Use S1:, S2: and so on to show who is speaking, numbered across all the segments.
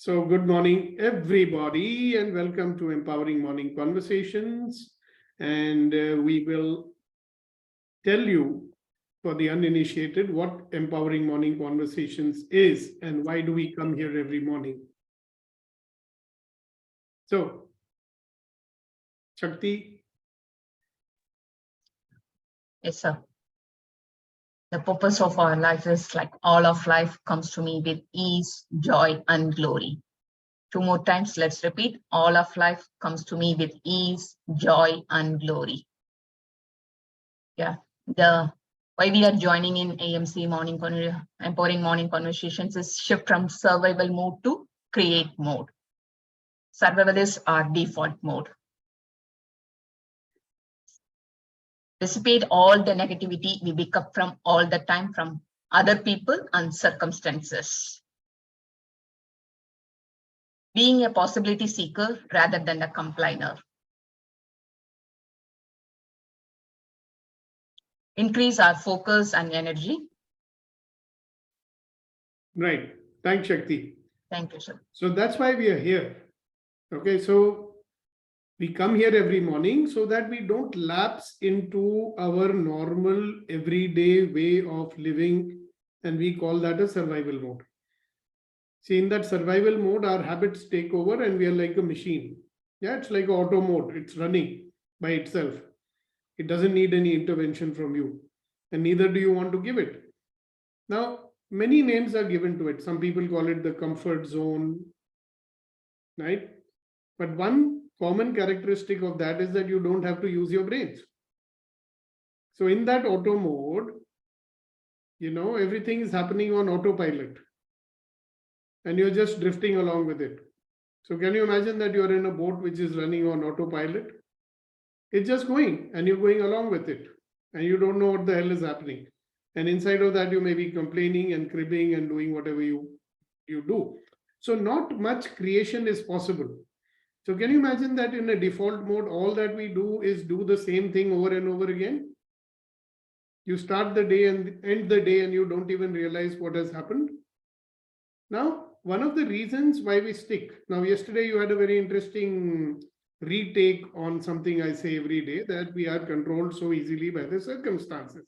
S1: So good morning, everybody, and welcome to Empowering Morning Conversations. And we will tell you, for the uninitiated, what Empowering Morning Conversations is and why do we come here every morning. So, Shakti.
S2: Yes, sir. The purpose of our life is like all of life comes to me with ease, joy, and glory. Two more times, let's repeat. All of life comes to me with ease, joy, and glory. Yeah, why we are joining in EMC Empowering Morning Conversations is shift from survival mode to create mode. Survival is our default mode. Dissipate all the negativity we pick up from all the time from other people and circumstances. Being a possibility seeker rather than a complainer. Increase our focus and energy.
S1: Right. Thanks, Shakti.
S2: Thank you, sir.
S1: So that's why we are here. Okay, so we come here every morning so that we don't lapse into our normal everyday way of living, and we call that a survival mode. See, in that survival mode, our habits take over and we are like a machine. Yeah, it's like auto mode. It's running by itself. It doesn't need any intervention from you, and neither do you want to give it. Now, many names are given to it. Some people call it the comfort zone, right? But one common characteristic of that is that you don't have to use your brains. So in that auto mode, everything is happening on autopilot and you're just drifting along with it. So can you imagine that you're in a boat which is running on autopilot? It's just going and you're going along with it and you don't know what the hell is happening. And inside of that, you may be complaining and cribbing and doing whatever you do. So not much creation is possible. So can you imagine that in a default mode, all that we do is do the same thing over and over again? You start the day and end the day and you don't even realize what has happened. Now, one of the reasons why we stick. Now, yesterday you had a very interesting retake on something I say every day, that we are controlled so easily by the circumstances.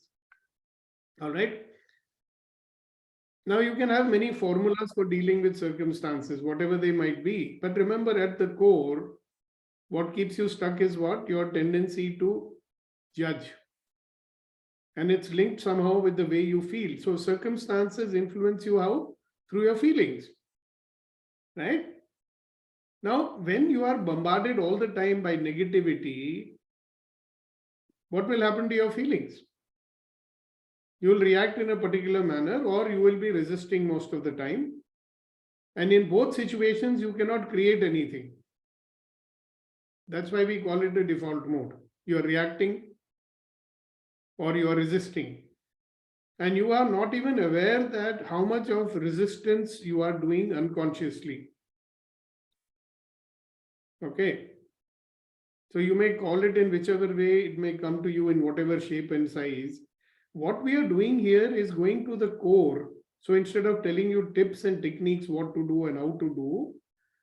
S1: All right. Now, you can have many formulas for dealing with circumstances, whatever they might be. But remember, at the core, what keeps you stuck is what? Your tendency to judge. And it's linked somehow with the way you feel. So circumstances influence you how? Through your feelings. Right? Now, when you are bombarded all the time by negativity, what will happen to your feelings? You will react in a particular manner or you will be resisting most of the time. And in both situations, you cannot create anything. That's why we call it a default mode. You are reacting or you are resisting. And you are not even aware that how much of resistance you are doing unconsciously. Okay. So you may call it in whichever way, it may come to you in whatever shape and size. What we are doing here is going to the core. So instead of telling you tips and techniques, what to do and how to do,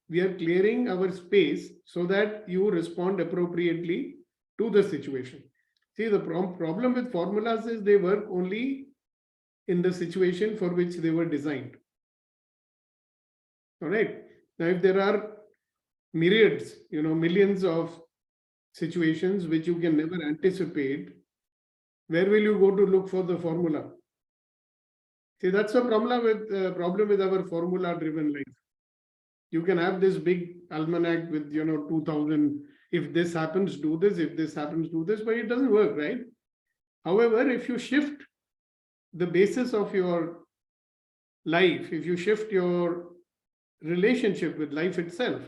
S1: we are clearing our space so that you respond appropriately to the situation. See, the problem with formulas is they work only in the situation for which they were designed. All right. Now, if there are myriads, millions of situations which you can never anticipate, where will you go to look for the formula? See, that's a problem with our formula-driven life. You can have this big almanac with 2000. If this happens, do this. If this happens, do this. But it doesn't work, right? However, if you shift the basis of your life, if you shift your relationship with life itself,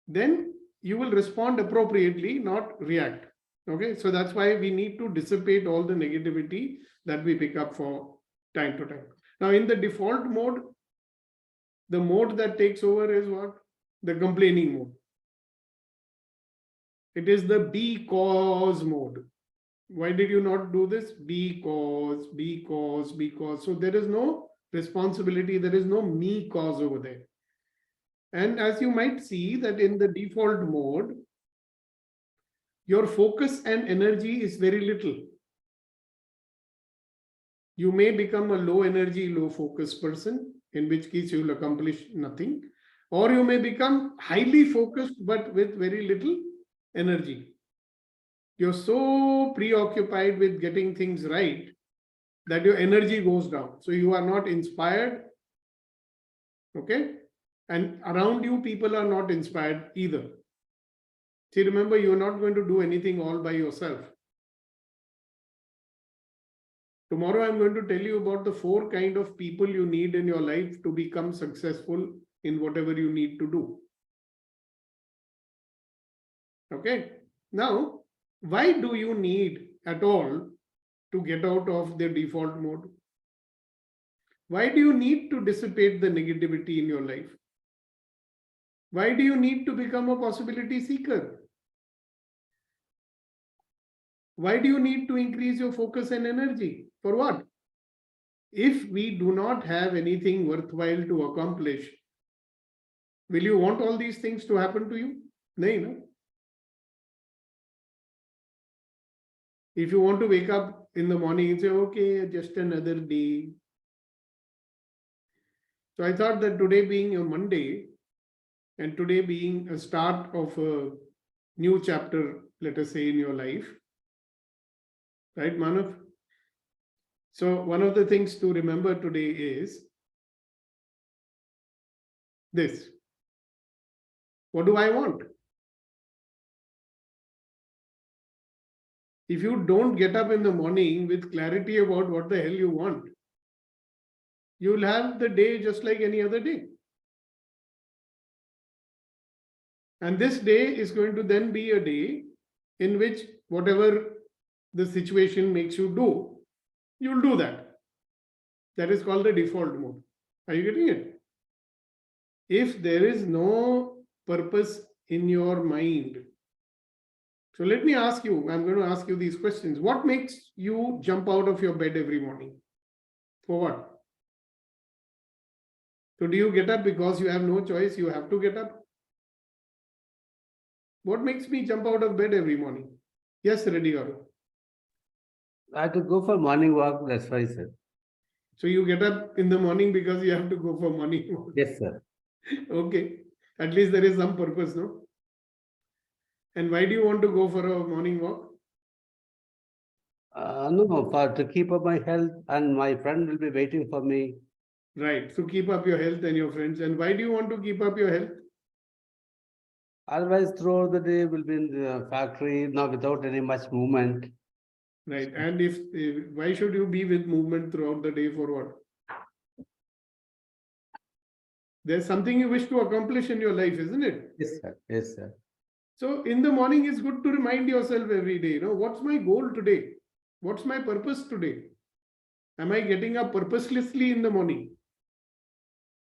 S1: then you will respond appropriately, not react. Okay, so that's why we need to dissipate all the negativity that we pick up for time to time. Now, in the default mode, the mode that takes over is what? The complaining mode. It is the because mode. Why did you not do this? Because. So there is no responsibility. There is no me cause over there. And as you might see that in the default mode, your focus and energy is very little. You may become a low energy, low focus person, in which case you will accomplish nothing. Or you may become highly focused, but with very little energy. You're so preoccupied with getting things right that your energy goes down. So you are not inspired. Okay. And around you, people are not inspired either. See, remember, you're not going to do anything all by yourself. Tomorrow, I'm going to tell you about the 4 kinds of people you need in your life to become successful in whatever you need to do. Okay. Now, why do you need at all to get out of the default mode? Why do you need to dissipate the negativity in your life? Why do you need to become a possibility seeker? Why do you need to increase your focus and energy? For what? If we do not have anything worthwhile to accomplish, will you want all these things to happen to you? No. If you want to wake up in the morning and say, okay, just another day. So I thought that today being a Monday and today being a start of a new chapter, let us say, in your life, right, Manav? So one of the things to remember today is this. What do I want? If you don't get up in the morning with clarity about what the hell you want, you will have the day just like any other day. And this day is going to then be a day in which whatever the situation makes you do, you'll do that. That is called the default mode. Are you getting it? If there is no purpose in your mind, so let me ask you, I'm going to ask you these questions. What makes you jump out of your bed every morning? For what? So do you get up because you have no choice? You have to get up? What makes me jump out of bed every morning? Yes, Reddy Garu.
S3: I have to go for morning walk, that's why, sir.
S1: So you get up in the morning because you have to go for morning walk.
S3: Yes, sir.
S1: Okay. At least there is some purpose, no? And why do you want to go for a morning walk?
S3: No, to keep up my health, and my friend will be waiting for me.
S1: Right. So keep up your health and your friends. And why do you want to keep up your health?
S3: Otherwise, throughout the day, will be in the factory, now without any much movement.
S1: Right. And if why should you be with movement throughout the day for what? There's something you wish to accomplish in your life, isn't it?
S3: Yes, sir. Yes, sir.
S1: So in the morning, it's good to remind yourself every day, what's my goal today? What's my purpose today? Am I getting up purposelessly in the morning?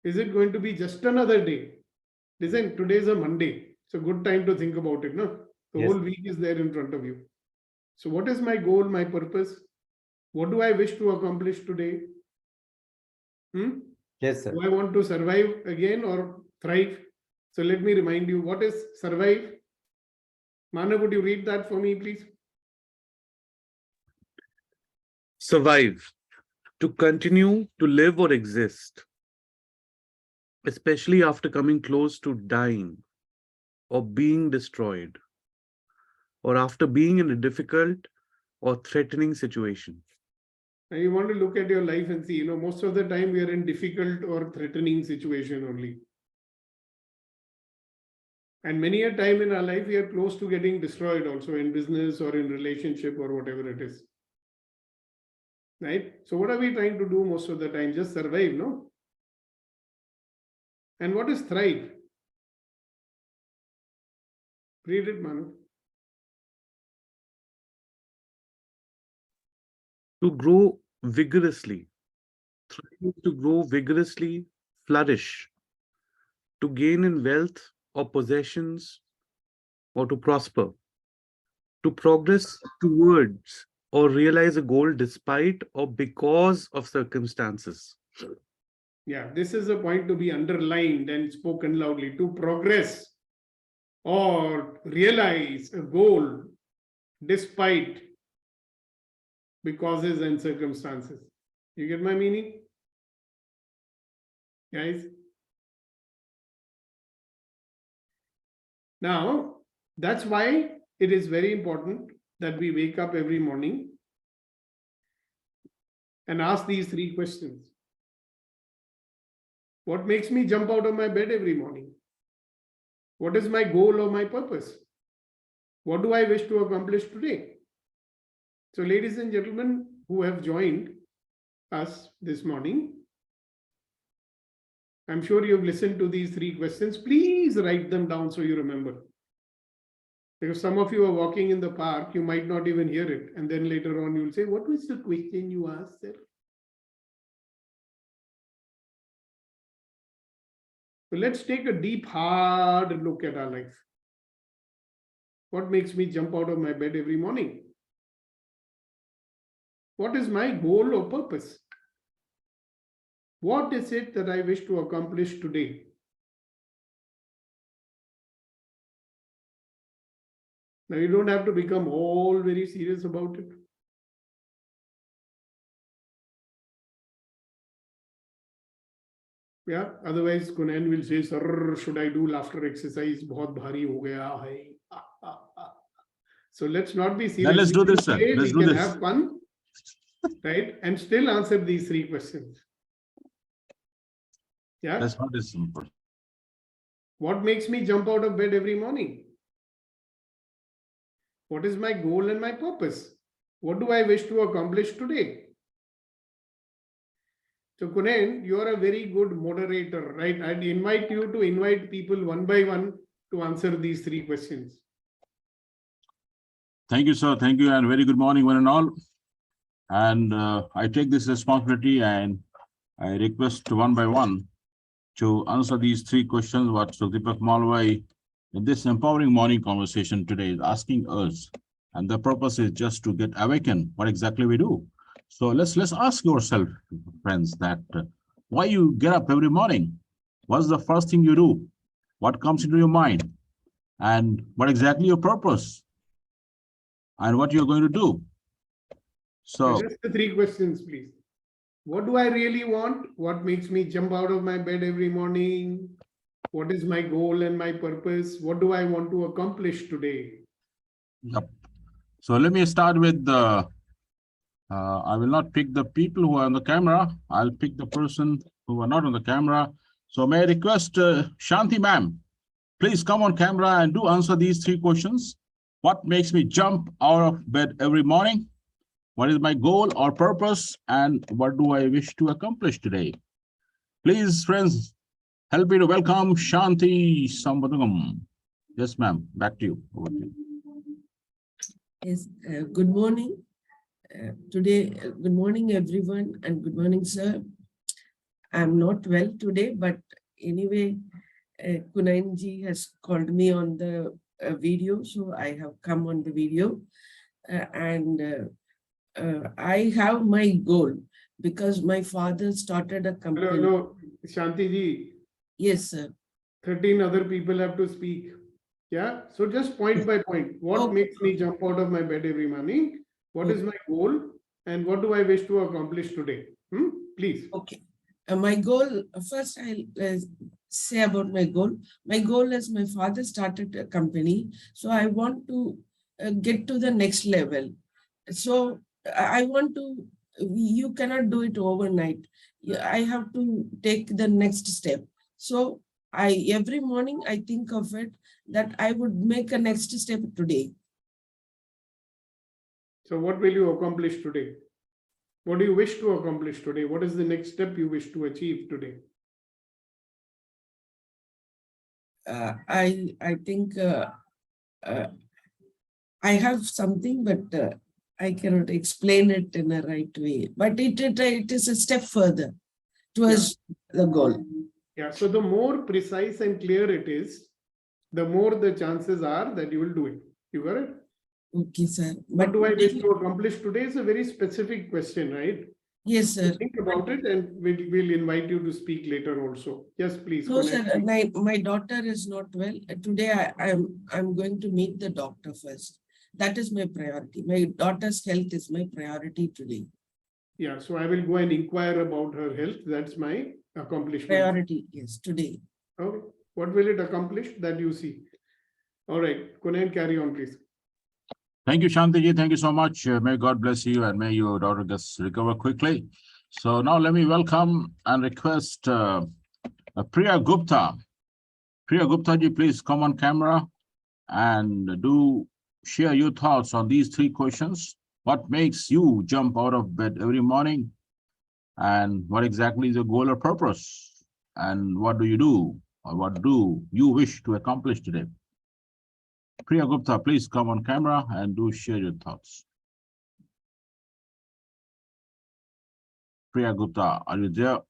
S1: Is it going to be just another day? Listen, today is a Monday. It's a good time to think about it. No? The
S3: Yes.
S1: whole week is there in front of you. So what is my goal, my purpose? What do I wish to accomplish today?
S3: Yes, sir.
S1: Do I want to survive again or thrive? So let me remind you, what is survive? Manav, would you read that for me, please?
S4: Survive, to continue to live or exist, especially after coming close to dying or being destroyed, or after being in a difficult or threatening situation.
S1: And you want to look at your life and see, most of the time we are in difficult or threatening situation only. And many a time in our life, we are close to getting destroyed also in business or in relationship or whatever it is. Right? So what are we trying to do most of the time? Just survive, no? And what is thrive? Read it, Manu.
S4: To grow vigorously, thrive is to grow vigorously, flourish, to gain in wealth or possessions, or to prosper, to progress towards or realize a goal despite or because of circumstances.
S1: Yeah, this is a point to be underlined and spoken loudly. To progress or realize a goal despite the causes and circumstances. You get my meaning? Guys? Now, that's why it is very important that we wake up every morning and ask these 3 questions. What makes me jump out of my bed every morning? What is my goal or my purpose? What do I wish to accomplish today? So, ladies and gentlemen who have joined us this morning, I'm sure you've listened to these 3 questions. Please write them down so you remember. Because some of you are walking in the park, you might not even hear it. And then later on, you'll say, what was the question you asked, sir? So let's take a deep, hard look at our life. What makes me jump out of my bed every morning? What is my goal or purpose? What is it that I wish to accomplish today? Now, you don't have to become all very serious about it. Yeah, otherwise Kunan will say, sir, should I do laughter exercise? Bahut bhari ho gaya hai. So let's not be serious.
S5: Then let's do this, sir.
S1: Today
S5: Let's
S1: we
S5: do
S1: can
S5: this.
S1: have fun, right? And still answer these 3 questions. Yeah.
S5: That's not as simple.
S1: What makes me jump out of bed every morning? What is my goal and my purpose? What do I wish to accomplish today? So Kunen, you are a very good moderator, right? I'd invite you to invite people one by one to answer these 3 questions.
S5: Thank you, sir. Thank you, and very good morning, one and all. And I take this responsibility and I request one by one to answer these 3 questions what Deepak Malwai in this empowering morning conversation today is asking us. And the purpose is just to get awakened what exactly we do. So let's ask yourself, friends, that why you get up every morning? What's the first thing you do? What comes into your mind? And what exactly your purpose? And what you're going to do? So
S1: Just the 3 questions, please. What do I really want? What makes me jump out of my bed every morning? What is my goal and my purpose? What do I want to accomplish today?
S5: yep. So let me start with the, I will not pick the people who are on the camera. I'll pick the person who are not on the camera. So may I request Shanti ma'am, please come on camera and do answer these 3 questions. What makes me jump out of bed every morning? What is my goal or purpose? And what do I wish to accomplish today? Please, friends, help me to welcome Shanti Sambadungam. Yes, ma'am. Back to you. Over to you.
S6: Yes, good morning. Good morning, everyone, and good morning, sir. I'm not well today, but anyway, Kunainji has called me on the video, so I have come on the video. I have my goal because my father started a company.
S1: Hello, Shanti ji.
S6: Yes, sir.
S1: 13 other people have to speak. Yeah. So just point by point. What
S6: Okay.
S1: makes me jump out of my bed every morning? What is my goal? And what do I wish to accomplish today? Please.
S6: Okay. My goal, first I'll say about my goal. My goal is my father started a company. So I want to get to the next level. So I want to, you cannot do it overnight. I have to take the next step. So every morning I think of it that I would make a next step today.
S1: So what will you accomplish today? What do you wish to accomplish today? What is the next step you wish to achieve today?
S6: I think I have something, but I cannot explain it in a right way. But it is a step further towards the goal.
S1: Yeah. So the more precise and clear it is, the more the chances are that you will do it. You got it?
S6: Okay, sir.
S1: What do I wish to accomplish today is a very specific question, right?
S6: Yes, sir.
S1: Think about it and we'll invite you to speak later also. Yes, please.
S6: No,
S1: Kunal.
S6: sir, my daughter is not well. Today I'm going to meet the doctor first. That is my priority. My daughter's health is my priority today.
S1: Yeah, so I will go and inquire about her health. That's my accomplishment.
S6: Priority, yes, today.
S1: Okay. What will it accomplish? That you see. All right. Kunal, carry on, please.
S5: Thank you, Shantiji. Thank you so much. May God bless you and may your daughter just recover quickly. So now let me welcome and request Priya Gupta. Priya Gupta ji, please come on camera and do share your thoughts on these three questions. What makes you jump out of bed every morning? And what exactly is your goal or purpose? And what do you do? Or what do you wish to accomplish today? Priya Gupta, please come on camera and do share your thoughts. Priya Gupta, are you there?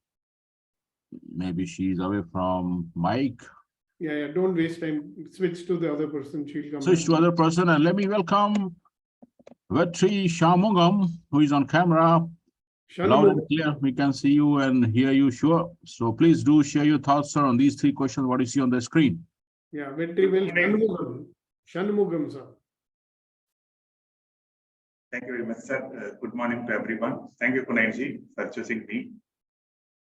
S5: Maybe she's away from mic.
S1: Yeah, don't waste time. Switch to the other person. She'll come.
S5: Switch to other person and let me welcome Vetri Shamugam, who is on camera. Loud and clear, we can see you and hear you, sure. So please do share your thoughts, sir, on these three questions, what you see on the screen.
S1: Yeah, very well. Shanmugam. Shanmugam, sir.
S7: Thank you very much, sir. Good morning to everyone. Thank you, Kunalji, for choosing me.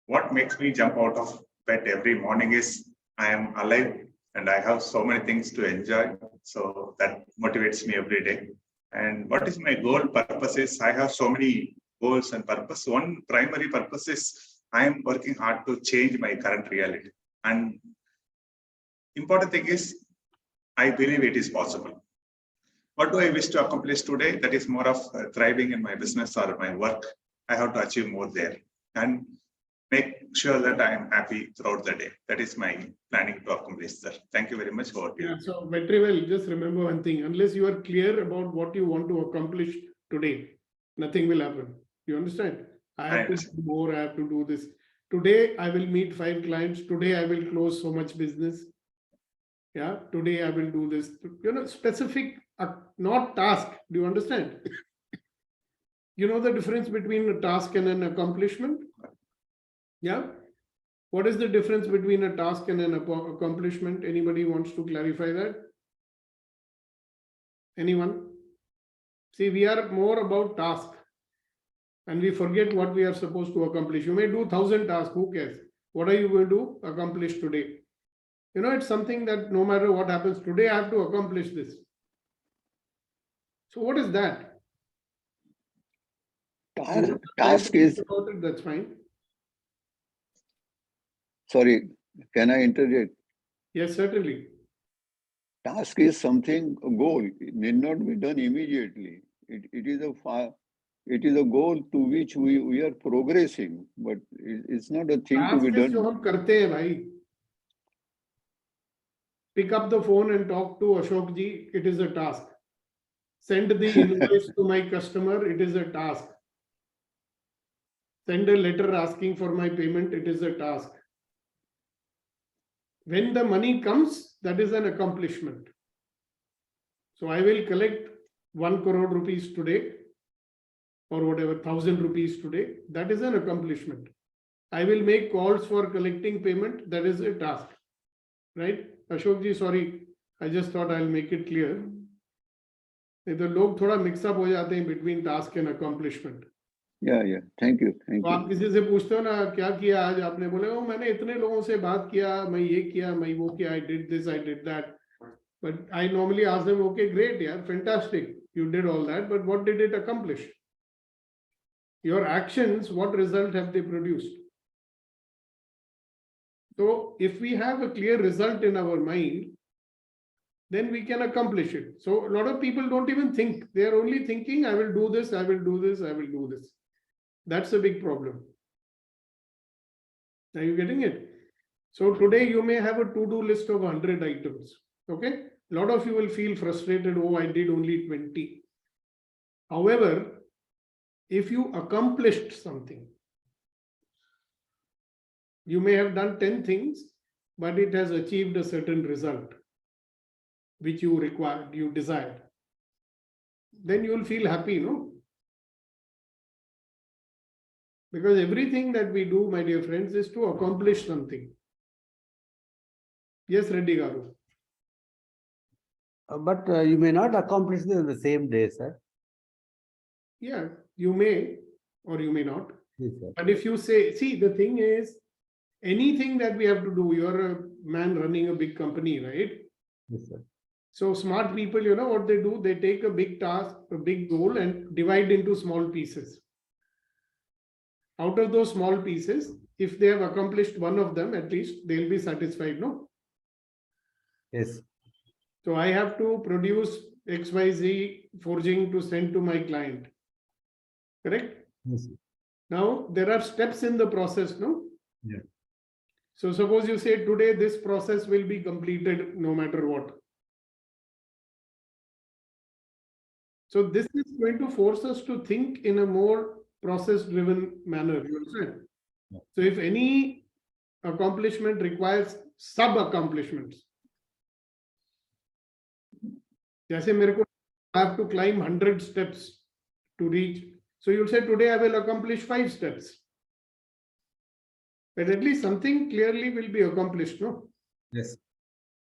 S7: What makes me jump out of bed every morning is I am alive and I have so many things to enjoy. So that motivates me every day. And what is my goal purpose is I have so many goals and purpose. One primary purpose is I am working hard to change my current reality. And important thing is I believe it is possible. What do I wish to accomplish today? That is more of thriving in my business or my work. I have to achieve more there and make sure that I am happy throughout the day. That is my planning to accomplish, sir. Thank you very much for
S1: Yeah, so very well. Just remember one thing. Unless you are clear about what you want to accomplish today, nothing will happen. You understand? I have to do more. I have to do this. Today, I will meet 5 clients. Today, I will close so much business. Yeah, today I will do this. Specific, not task. Do you understand? You know the difference between a task and an accomplishment? Yeah. What is the difference between a task and an accomplishment? Anybody wants to clarify that? Anyone? See, we are more about task and we forget what we are supposed to accomplish. You may do 1,000 tasks. Who cares? What are you going to accomplish today? It's something that no matter what happens today, I have to accomplish this. So what is that?
S8: Task is,
S1: about it, that's fine.
S8: sorry, can I interject?
S1: Yes, certainly.
S8: Task is something, a goal. It need not be done immediately. It is a goal to which we are progressing, but it's not a thing to be
S1: Task is जो
S8: done.
S1: हम करते हैं भाई. Pick up the phone and talk to Ashok ji. It is a task. Send the invoice to my customer. It is a task. Send a letter asking for my payment. It is a task. When the money comes, that is an accomplishment. So I will collect 1 crore rupees today or whatever, 1,000 rupees today. That is an accomplishment. I will make calls for collecting payment. That is a task. Right? Ashok ji, sorry. I just thought I'll make it clear. The लोग थोड़ा mix up हो जाते हैं between task and accomplishment.
S8: Yeah. Thank you.
S1: तो आप किसी से पूछते हो ना क्या किया आज आपने बोले ओ मैंने इतने लोगों से बात किया मैं ये किया मैं वो किया I did this I did that but I normally ask them okay great yeah fantastic you did all that but what did it accomplish? Your actions, what result have they produced? So if we have a clear result in our mind, then we can accomplish it. So a lot of people don't even think. They are only thinking, I will do this, I will do this, I will do this. That's a big problem. Are you getting it? So today you may have a to-do list of 100 items. Okay? A lot of you will feel frustrated. Oh, I did only 20. However, if you accomplished something, you may have done 10 things, but it has achieved a certain result which you required, you desired. Then you will feel happy, no? Because everything that we do, my dear friends, is to accomplish something. Yes, Reddy Garu.
S3: But you may not accomplish this in the same day, sir.
S1: Yeah, you may or you may not.
S3: Yes, sir.
S1: But if you say, see, the thing is, anything that we have to do, you're a man running a big company, right?
S3: Yes, sir.
S1: So smart people, you know what they do? They take a big task, a big goal, and divide into small pieces. Out of those small pieces, if they have accomplished one of them, at least they'll be satisfied, no?
S3: Yes.
S1: So I have to produce XYZ forging to send to my client. Correct?
S3: Yes, sir.
S1: Now, there are steps in the process, no?
S3: Yeah.
S1: So suppose you say today this process will be completed no matter what. So this is going to force us to think in a more process-driven manner, you understand?
S3: Yeah.
S1: So if any accomplishment requires sub-accomplishments, जैसे मेरे को I have to climb 100 steps to reach. So you'll say today I will accomplish 5 steps. But at least something clearly will be accomplished, no?
S3: Yes.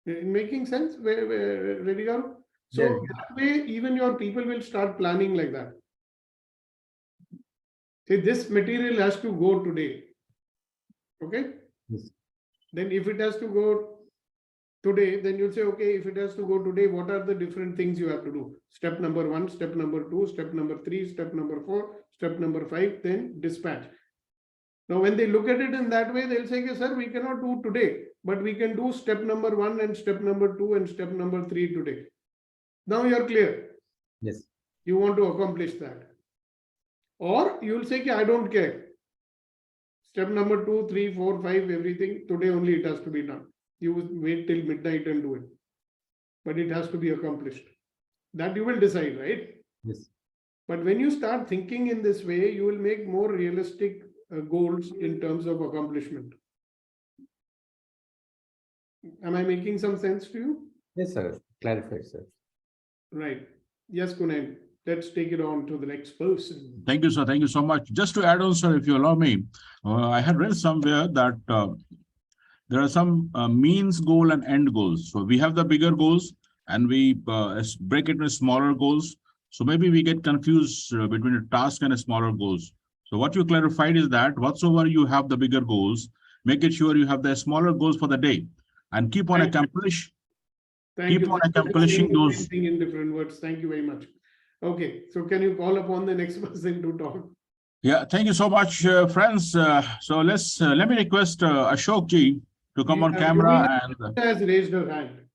S1: Making sense? Ready, Garu? So
S3: Yes.
S1: that way, even your people will start planning like that. See, this material has to go today. Okay?
S3: Yes.
S1: Then if it has to go today, then you'll say, okay, if it has to go today, what are the different things you have to do? Step number 1, step number 2, step number 3, step number 4, step number 5, then dispatch. Now, when they look at it in that way, they'll say, sir, we cannot do today, but we can do step number 1 and step number 2 and step number 3 today. Now you're clear.
S3: Yes.
S1: You want to accomplish that. Or you'll say, I don't care. Step number 2, 3, 4, 5, everything, today only it has to be done. You will wait till midnight and do it. But it has to be accomplished. That you will decide, right?
S3: Yes.
S1: But when you start thinking in this way, you will make more realistic goals in terms of accomplishment. Am I making some sense to you?
S3: Yes, sir. Clarify, sir.
S1: Right. Yes, Kunail. Let's take it on to the next person.
S5: Thank you, sir. Thank you so much. Just to add on, sir, if you allow me, I had read somewhere that there are some means goal and end goals. So we have the bigger goals and we break it into smaller goals. So maybe we get confused between a task and a smaller goals. So what you clarified is that whatsoever you have the bigger goals, make it sure you have the smaller goals for the day and keep on accomplishing those.
S1: Same thing in different words. Thank you very much. Okay, so can you call upon the next person to talk?
S5: Yeah, thank you so much, friends. So let me request Ashok ji to come on camera. And
S1: has raised her hand.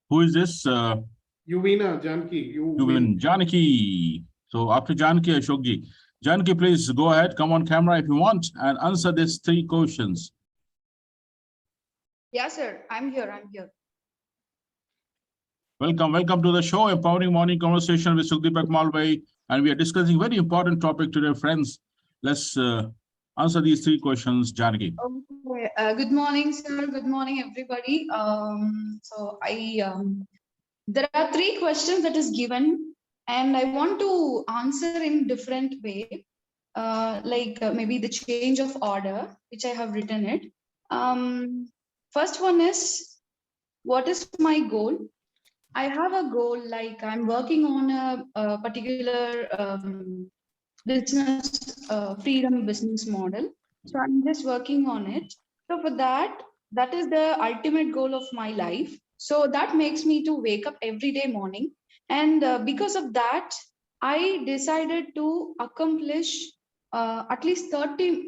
S5: Who is this?
S1: Yuvina Janki.
S5: Yuvin Janaki. So after Janaki, Ashok ji. Janaki, please go ahead, come on camera if you want and answer these 3 questions.
S9: Yeah, sir. I'm here.
S5: Welcome to the show, Empowering Morning Conversation with Sukhdeepak Malvai. And we are discussing very important topic today, friends. Let's answer these 3 questions, Janaki.
S9: Okay. Good morning, sir. Good morning, everybody. There are 3 questions that is given, and I want to answer in different way, maybe the change of order, which I have written it. First one is, what is my goal? I have a goal, like I'm working on a particular business, freedom business model. So I'm just working on it. So for that is the ultimate goal of my life. So that makes me to wake up every day morning. And because of that, I decided to accomplish at least 30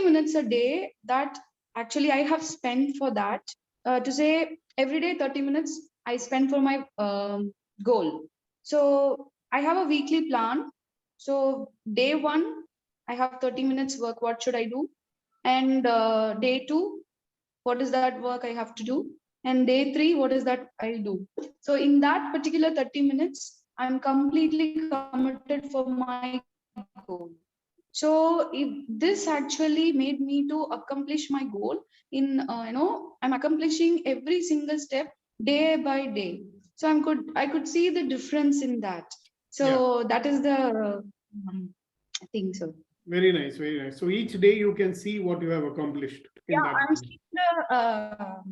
S9: minutes a day that actually I have spent for that. To say every day 30 minutes I spend for my goal. So I have a weekly plan. So day 1, I have 30 minutes work. What should I do? And day 2, what is that work I have to do? And day 3, what is that I'll do? So in that particular 30 minutes, I'm completely committed for my goal. So if this actually made me to accomplish my goal in, I'm accomplishing every single step day by day. So I could see the difference in that. So that is the I think so.
S1: Very nice, very nice. So each day you can see what you have accomplished. In
S9: Yeah,
S1: that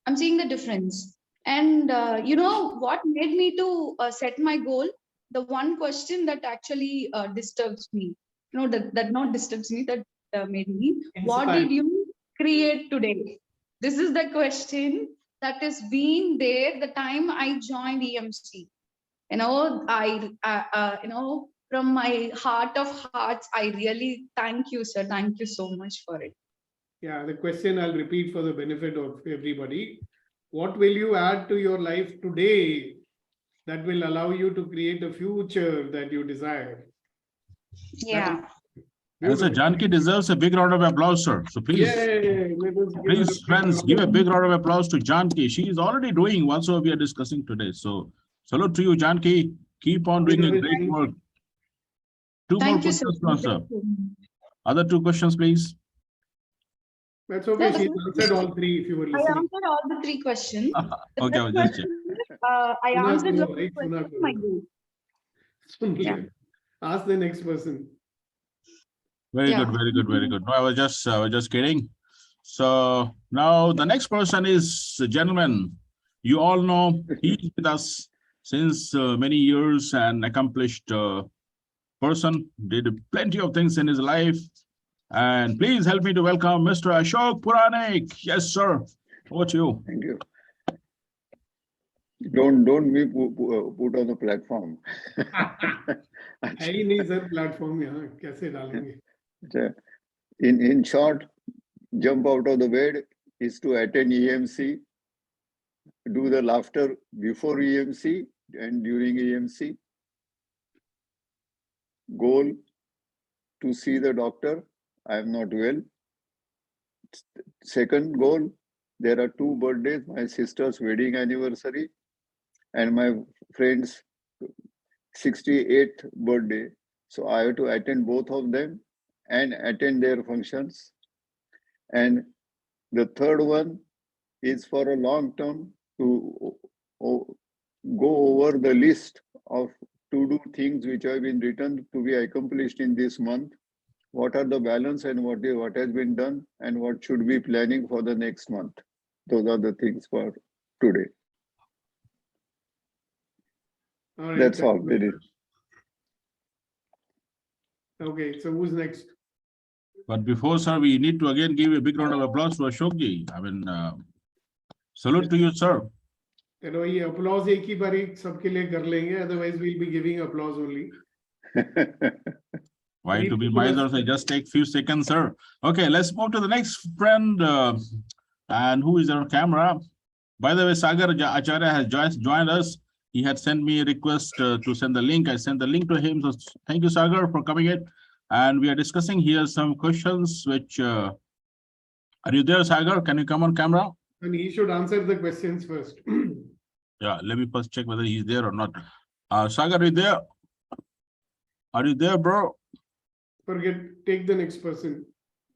S9: I'm seeing the difference. And you know what made me to set my goal? The one question that actually disturbs me. No, that not disturbs me. That made me. What
S1: Inspired.
S9: did you create today? This is the question that has been there the time I joined EMC. You know, you know, from my heart of hearts, I really thank you, sir. Thank you so much for it.
S1: Yeah, the question I'll repeat for the benefit of everybody. What will you add to your life today that will allow you to create a future that you desire?
S9: Yeah.
S5: And so Janki deserves a big round of applause, sir. So please,
S1: Yay! Let us give her a
S5: please,
S1: big
S5: friends,
S1: round
S5: give a
S1: of
S5: big round of applause to Janki. She is already doing whatsoever we are discussing today. So salute to you, Janki. Keep on doing a great work. Two more
S9: Thank you, sir.
S5: questions to answer. Other two questions, please.
S1: That's
S9: No,
S1: okay.
S9: the
S1: She
S9: first
S1: answered all three if you were
S9: I
S1: listening.
S9: answered all the three questions. The
S5: Okay, I
S9: first
S5: was just
S9: question, I
S1: Suna
S9: answered the
S1: Guru,
S9: first
S1: right? Suna
S9: question, my
S1: Guru.
S9: goal.
S1: Sun
S9: Yeah.
S1: liya. Ask the next person.
S5: Very good,
S9: Yeah.
S5: very good, very good. No, I was just kidding. So now the next person is a gentleman. You all know he's with us since many years and accomplished person, did plenty of things in his life. And please help me to welcome Mr. Ashok Puranik. Yes, sir. Over to you.
S8: Thank you. Don't me put on the platform.
S1: है ही नहीं sir platform यहाँ कैसे डालेंगे?
S8: In short, jump out of the bed is to attend EMC, do the laughter before EMC and during EMC. Goal to see the doctor. I am not well. Second goal, there are two birthdays, my sister's wedding anniversary and my friend's 68th birthday. So I have to attend both of them and attend their functions. And the third one is for a long term to go over the list of to-do things which have been written to be accomplished in this month. What are the balance and what has been done and what should be planning for the next month. Those are the things for today.
S1: All right,
S8: That's all. It is.
S1: Okay, so who's next?
S5: But before, sir, we need to again give a big round of applause to Ashokji. I mean, salute to you, sir.
S1: चलो ये applause एक ही बारी सबके लिए कर लेंगे, otherwise we'll be giving applause only.
S5: Why to be misers? I just take few seconds, sir. Okay, let's move to the next friend. And who is on camera? By the way, Sagar Acharya has joined us. He had sent me a request to send the link. I sent the link to him. So thank you, Sagar, for coming in. And we are discussing here some questions which are you there, Sagar? Can you come on camera?
S1: And he should answer the questions first.
S5: Yeah, let me first check whether he's there or not. Sagar, are you there? Are you there, bro?
S1: Take the next person.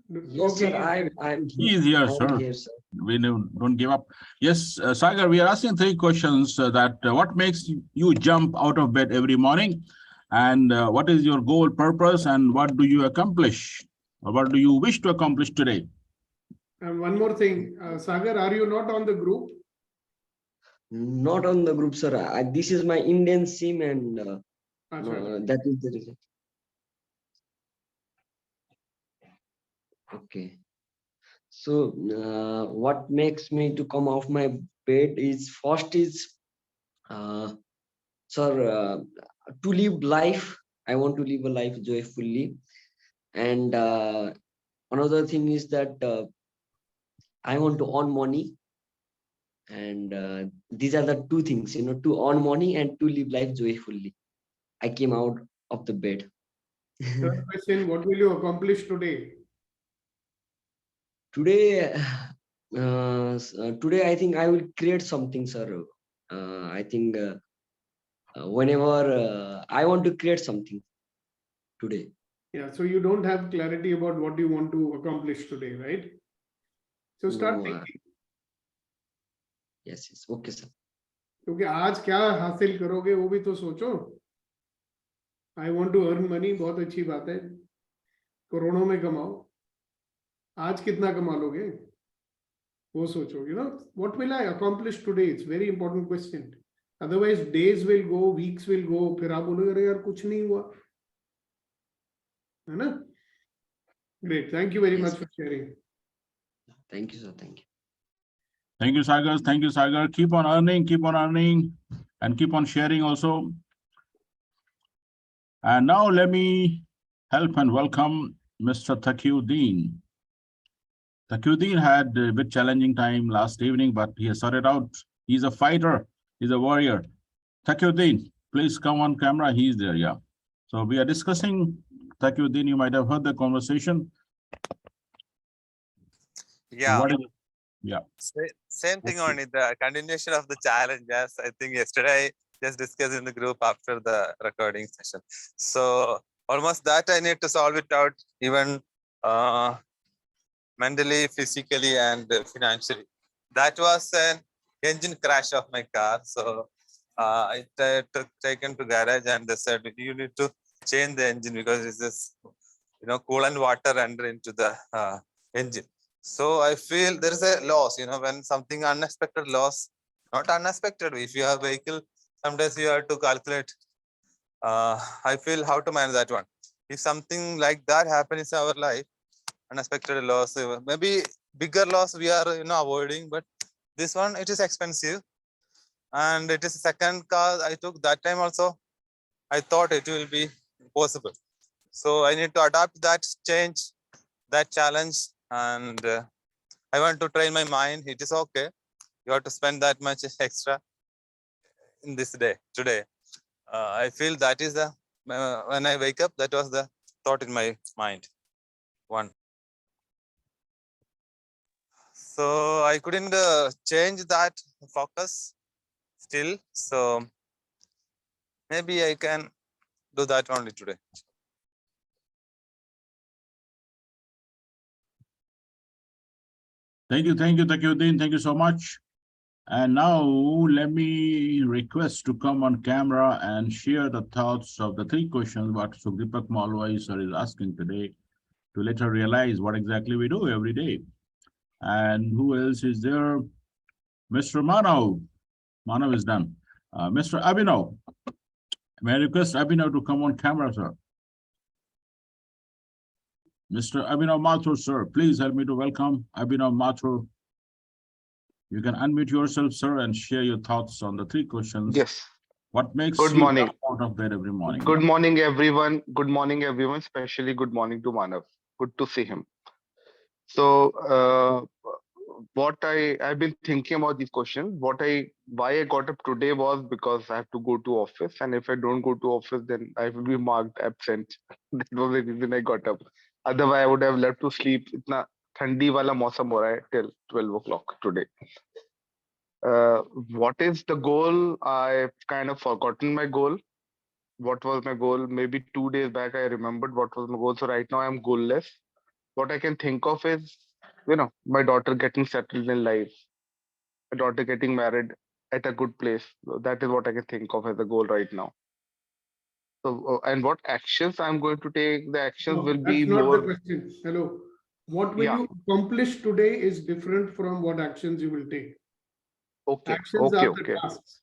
S10: Yes,
S1: Okay.
S10: sir. I'm
S5: He is here, sir.
S10: here, sir.
S5: We don't give up. Yes, Sagar, we are asking three questions that what makes you jump out of bed every morning, and what is your goal, purpose, and what do you accomplish, or what do you wish to accomplish today?
S1: And one more thing, Sagar, are you not on the group?
S10: Not on the group, sir. This is my Indian SIM, and
S1: Achha.
S10: that is the reason. Okay. So, what makes me to come off my bed is first is, sir, to live life. I want to live a life joyfully, and another thing is that I want to earn money, and these are the two things, to earn money and to live life joyfully. I came out of the bed.
S1: Third question, what will you accomplish today?
S10: Today, today I think I will create something, sir. I think whenever I want to create something today.
S1: Yeah, so you don't have clarity about what you want to accomplish today, right? So start
S10: No,
S1: thinking.
S10: yes, okay, sir.
S1: क्योंकि आज क्या हासिल करोगे वो भी तो सोचो. I want to earn money, बहुत अच्छी बात है, करोड़ों में कमाओ, आज कितना कमा लोगे, वो सोचो, you know, what will I accomplish today? It's very important question. Otherwise days will go, weeks will go, फिर आप बोलोगे अरे यार कुछ नहीं हुआ, है ना? Great, thank you very
S10: Yes,
S1: much for sharing.
S10: thank you, sir. Thank you.
S5: Thank you, Sagar. Thank you, Sagar. Keep on earning, and keep on sharing also. And now let me help and welcome Mr. Taqiyuddin. Taqiyuddin had a bit challenging time last evening, but he has sorted out. He's a fighter. He's a warrior. Taqiyuddin, please come on camera. He's there, yeah. So we are discussing, Taqiyuddin, you might have heard the conversation.
S11: Yeah.
S5: What is, yeah.
S11: Same thing only, the continuation of the challenge. Yes, I think yesterday I just discussed in the group after the recording session. So almost that I need to solve it out, even mentally, physically, and financially. That was an engine crash of my car. So I took taken to garage and they said you need to change the engine because it's just, you know, coolant water enter into the engine. So I feel there is a loss, you know, when something unexpected loss, not unexpected. If you have vehicle, sometimes you have to calculate. I feel how to manage that one. If something like that happens in our life, unexpected loss, maybe bigger loss we are, you know, avoiding, but this one, it is expensive. And it is the second car I took that time also. I thought it will be possible. So I need to adapt that change, that challenge, and I want to train my mind. It is okay. You have to spend that much extra in this day, today. I feel that is the, when I wake up, that was the thought in my mind. One. So I couldn't change that focus still. So maybe I can do that only today.
S5: Thank you, Taqiyuddin. Thank you so much. And now let me request to come on camera and share the thoughts of the three questions what Sugdipak Malwai sir is asking today to let her realize what exactly we do every day. And who else is there? Mr. Manav. Manav is done. Mr. Abhinav. May I request Abhinav to come on camera, sir? Mr. Abhinav Mathur, sir, please help me to welcome Abhinav Mathur. You can unmute yourself, sir, and share your thoughts on the three questions.
S12: Yes.
S5: What makes
S12: Good
S5: you
S12: morning.
S5: jump out of bed every morning?
S12: Good morning, everyone. Good morning, everyone. Especially good morning to Manav. Good to see him. So, what I've been thinking about these questions. Why I got up today was because I have to go to office, and if I don't go to office, then I will be marked absent. That was the reason I got up. Otherwise, I would have left to sleep. इतना ठंडी वाला मौसम हो रहा है till 12 o'clock today. What is the goal? I've kind of forgotten my goal. What was my goal? Maybe 2 days back, I remembered what was my goal. So right now I'm goalless. What I can think of is, my daughter getting settled in life, my daughter getting married at a good place. So that is what I can think of as a goal right now. So, and what actions I'm going to take, the actions
S1: No,
S12: will be
S1: that's not the
S12: more,
S1: question. Hello. What will
S12: yeah,
S1: you accomplish today is different from what actions you will take.
S12: okay,
S1: Actions are the
S12: okay.
S1: tasks.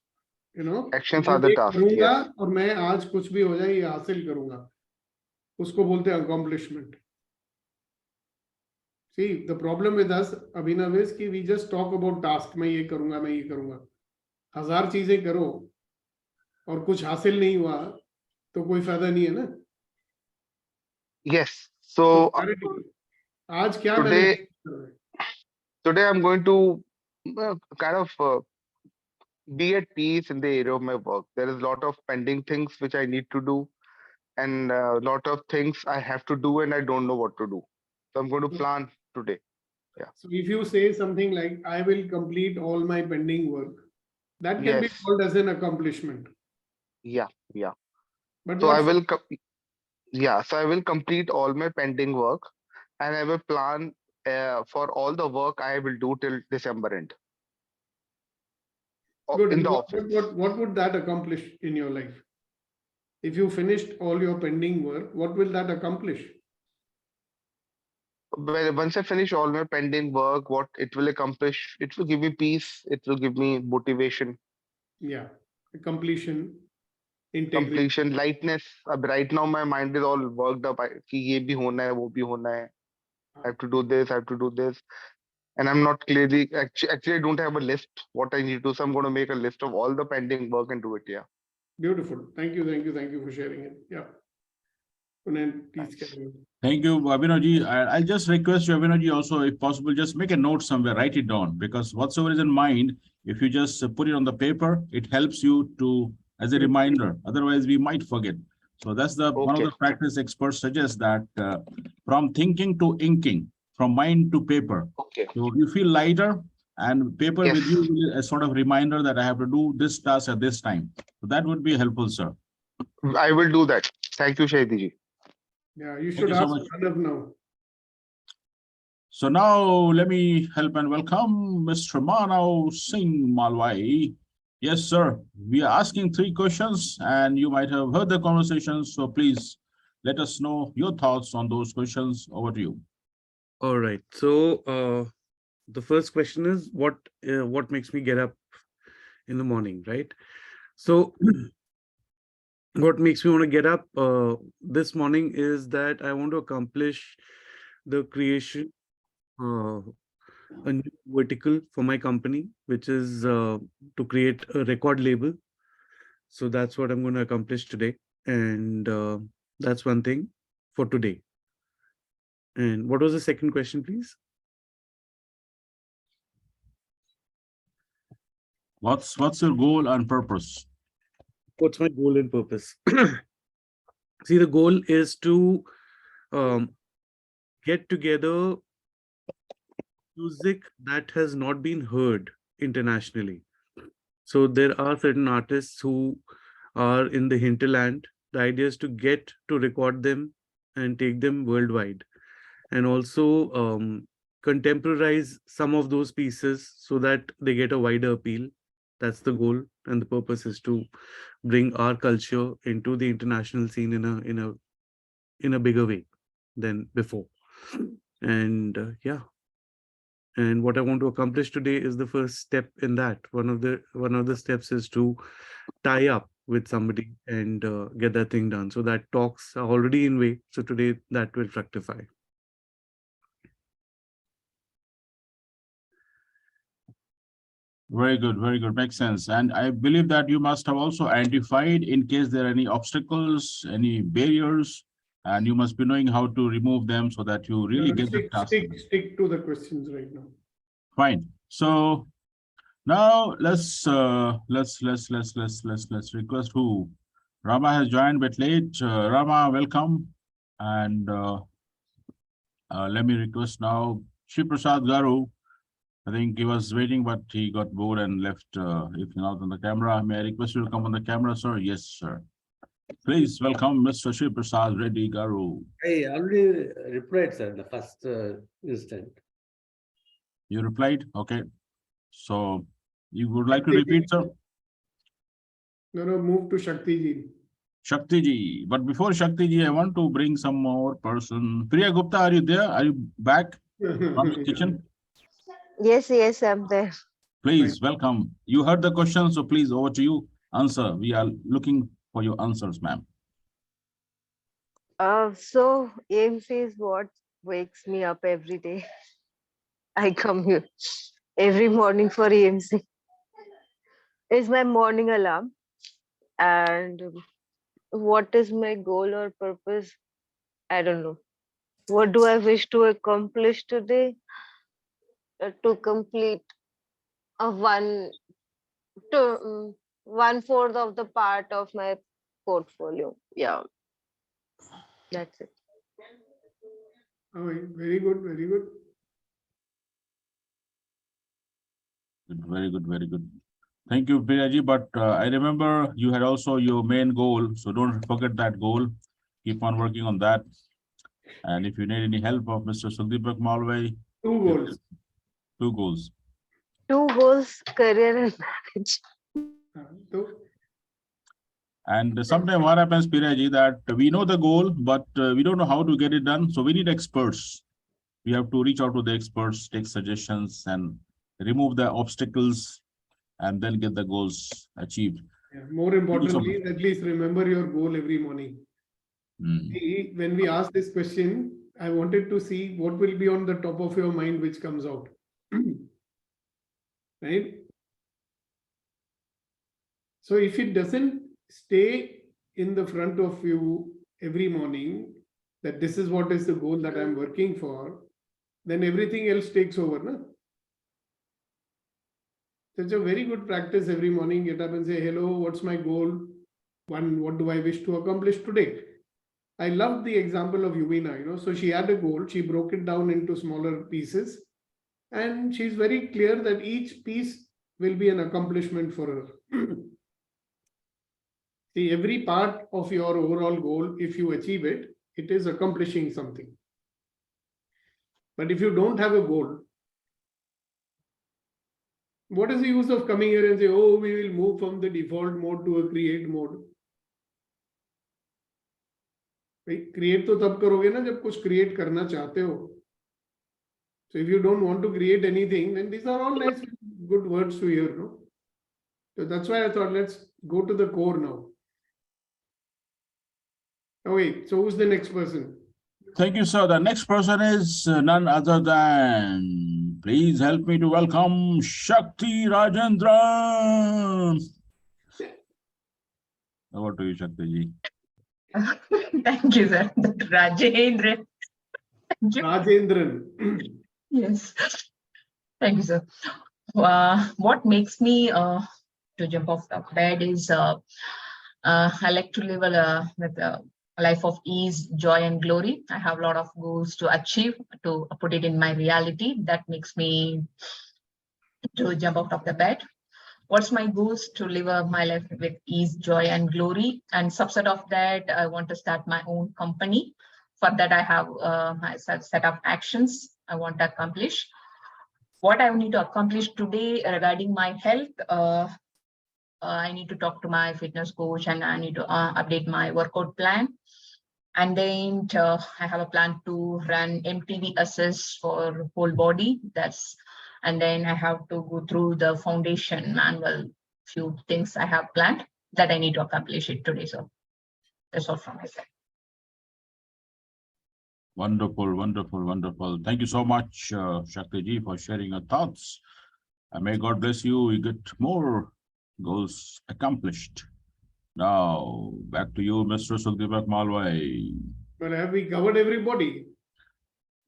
S1: You know,
S12: Actions
S1: मैं
S12: are the
S1: ये
S12: task,
S1: करूंगा
S12: yes.
S1: और मैं आज कुछ भी हो जाए ये हासिल करूंगा, उसको बोलते हैं accomplishment. See, the problem with us, Abhinav, is कि we just talk about task. मैं ये करूंगा, मैं ये करूंगा. 1000 चीजें करो और कुछ हासिल नहीं हुआ तो कोई फायदा नहीं है ना.
S12: Yes.
S1: So
S12: So
S1: clarity. आज क्या मैंने
S12: today I'm going to kind of be at peace in the area of my work. There is a lot of pending things which I need to do, and a lot of things I have to do, and I don't know what to do. So I'm going to plan today. Yeah.
S1: So if you say something like, I will complete all my pending work, that can be
S12: Yes.
S1: called as an accomplishment.
S12: Yeah. Yeah.
S1: But
S12: So
S1: not
S12: I will. So I will complete all my pending work, and I will plan for all the work I will do till December end.
S1: good.
S12: In
S1: And
S12: the
S1: what,
S12: office.
S1: what would that accomplish in your life? if you finished all your pending work, what will that accomplish?
S12: Well, once I finish all my pending work, what it will accomplish, it will give me peace, it will give me motivation,
S1: Yeah, completion, integrity.
S12: completion, lightness. Right now my mind is all worked up. कि ये भी होना है, वो भी होना है. I have to do this, I have to do this. And I'm not clearly, actually I don't have a list what I need to do. So I'm going to make a list of all the pending work and do it. Yeah.
S1: Beautiful. Thank you, thank you, thank you for sharing it. Yeah. Kunal, please
S12: Thanks.
S1: carry on.
S5: Thank you, Abhinavji. I just request you, Abhinavji, also, if possible, just make a note somewhere, write it down, because whatsoever is in mind, if you just put it on the paper, it helps you to, as a reminder. Otherwise, we might forget. So that's the one of the
S12: Okay.
S5: practice experts suggest that from thinking to inking, from mind to paper.
S12: Okay.
S5: So you feel lighter, and paper
S12: Yes.
S5: with you will a sort of reminder that I have to do this task at this time. So that would be helpful, sir.
S12: I will do that. Thank you, Shahidi ji.
S1: Yeah, you
S5: Thank
S1: should
S5: you so
S1: ask
S5: much.
S1: Pranav now.
S5: So now let me help and welcome Mr. Manav Singh Malwai. Yes, sir. We are asking 3 questions and you might have heard the conversation. So please let us know your thoughts on those questions. Over to you.
S4: All right. So the first question is what makes me get up in the morning, right? So what makes me want to get up this morning is that I want to accomplish the creation a new vertical for my company, which is to create a record label. So that's what I'm going to accomplish today. And that's one thing for today. And what was the second question, please?
S5: What's your goal and purpose?
S4: What's my goal and purpose? See, the goal is to get together music that has not been heard internationally. So there are certain artists who are in the hinterland. The idea is to get to record them and take them worldwide, and also contemporize some of those pieces so that they get a wider appeal. That's the goal, and the purpose is to bring our culture into the international scene in a bigger way than before. And yeah. And what I want to accomplish today is the first step in that. One of the steps is to tie up with somebody and get that thing done. So that talks are already in way. So today that will fructify.
S5: Very good, very good. Makes sense. And I believe that you must have also identified in case there are any obstacles, any barriers, and you must be knowing how to remove them so that you really get the task.
S1: Stick to the questions right now.
S5: Fine. So now let's request who. Rama has joined but late. Rama, welcome. And let me request now Shri Prasad Garu. I think he was waiting, but he got bored and left. If not on the camera, may I request you to come on the camera, sir? Yes, sir. Please welcome Mr. Shri Prasad Reddy Garu.
S3: I already replied, sir, the first instant.
S5: You replied? Okay. So you would like to repeat, sir?
S1: No, move to Shakti ji.
S5: Shakti ji. But before Shakti ji, I want to bring some more person. Priya Gupta, are you there? Are you back from the kitchen?
S13: Yes, I'm there.
S5: Please welcome. You heard the question, so please over to you. Answer. We are looking for your answers, ma'am.
S13: So EMC is what wakes me up every day. I come here every morning for EMC. It's my morning alarm. And what is my goal or purpose? I don't know. What do I wish to accomplish today? To complete a 1/4 of the part of my portfolio. Yeah. That's it.
S1: Oh, very good, very good.
S5: Very good, very good. Thank you, Priyaji. But I remember you had also your main goal, so don't forget that goal. Keep on working on that. And if you need any help of Mr. Sudeepak Malwai,
S1: 2 goals.
S5: 2 goals.
S13: 2 goals, career and marriage.
S1: So
S5: And sometimes what happens, Piraji, that we know the goal, but we don't know how to get it done. So we need experts. We have to reach out to the experts, take suggestions, and remove the obstacles, and then get the goals achieved.
S1: Yeah, more importantly, at least remember your goal every morning. See, when we ask this question, I wanted to see what will be on the top of your mind which comes out. Right? So if it doesn't stay in the front of you every morning, that this is what is the goal that I'm working for, then everything else takes over. No? So it's a very good practice every morning. Get up and say, hello, what's my goal? One, what do I wish to accomplish today? I love the example of Yuvina, so she had a goal, she broke it down into smaller pieces, and she's very clear that each piece will be an accomplishment for her. See, every part of your overall goal, if you achieve it, it is accomplishing something. But if you don't have a goal, what is the use of coming here and say, oh, we will move from the default mode to a create mode? Create तो तब करोगे ना जब कुछ create करना चाहते हो. So if you don't want to create anything, then these are all nice, good words to hear, no? So that's why I thought let's go to the core now. Oh wait, so who's the next person?
S5: Thank you, sir. The next person is none other than, please help me to welcome Shakti Rajendran. Over to you, Shakti ji.
S2: Thank you, sir. Rajendran.
S1: Rajendran.
S2: Yes. Thank you, sir. What makes me to jump off the bed is I like to live with a life of ease, joy, and glory. I have a lot of goals to achieve, to put it in my reality. That makes me to jump out of the bed. What's my goals? To live my life with ease, joy, and glory. And subset of that, I want to start my own company. For that, I have my set of actions I want to accomplish. What I need to accomplish today regarding my health, I need to talk to my fitness coach and I need to update my workout plan. And then I have a plan to run MTV assess for whole body. And then I have to go through the foundation manual, few things I have planned that I need to accomplish it today. So that's all from my side.
S5: Wonderful, wonderful, wonderful. Thank you so much, Shakti ji, for sharing your thoughts. And may God bless you. We get more goals accomplished. Now, back to you, Mr. Sukdeep Malwai.
S1: Well, have we covered everybody?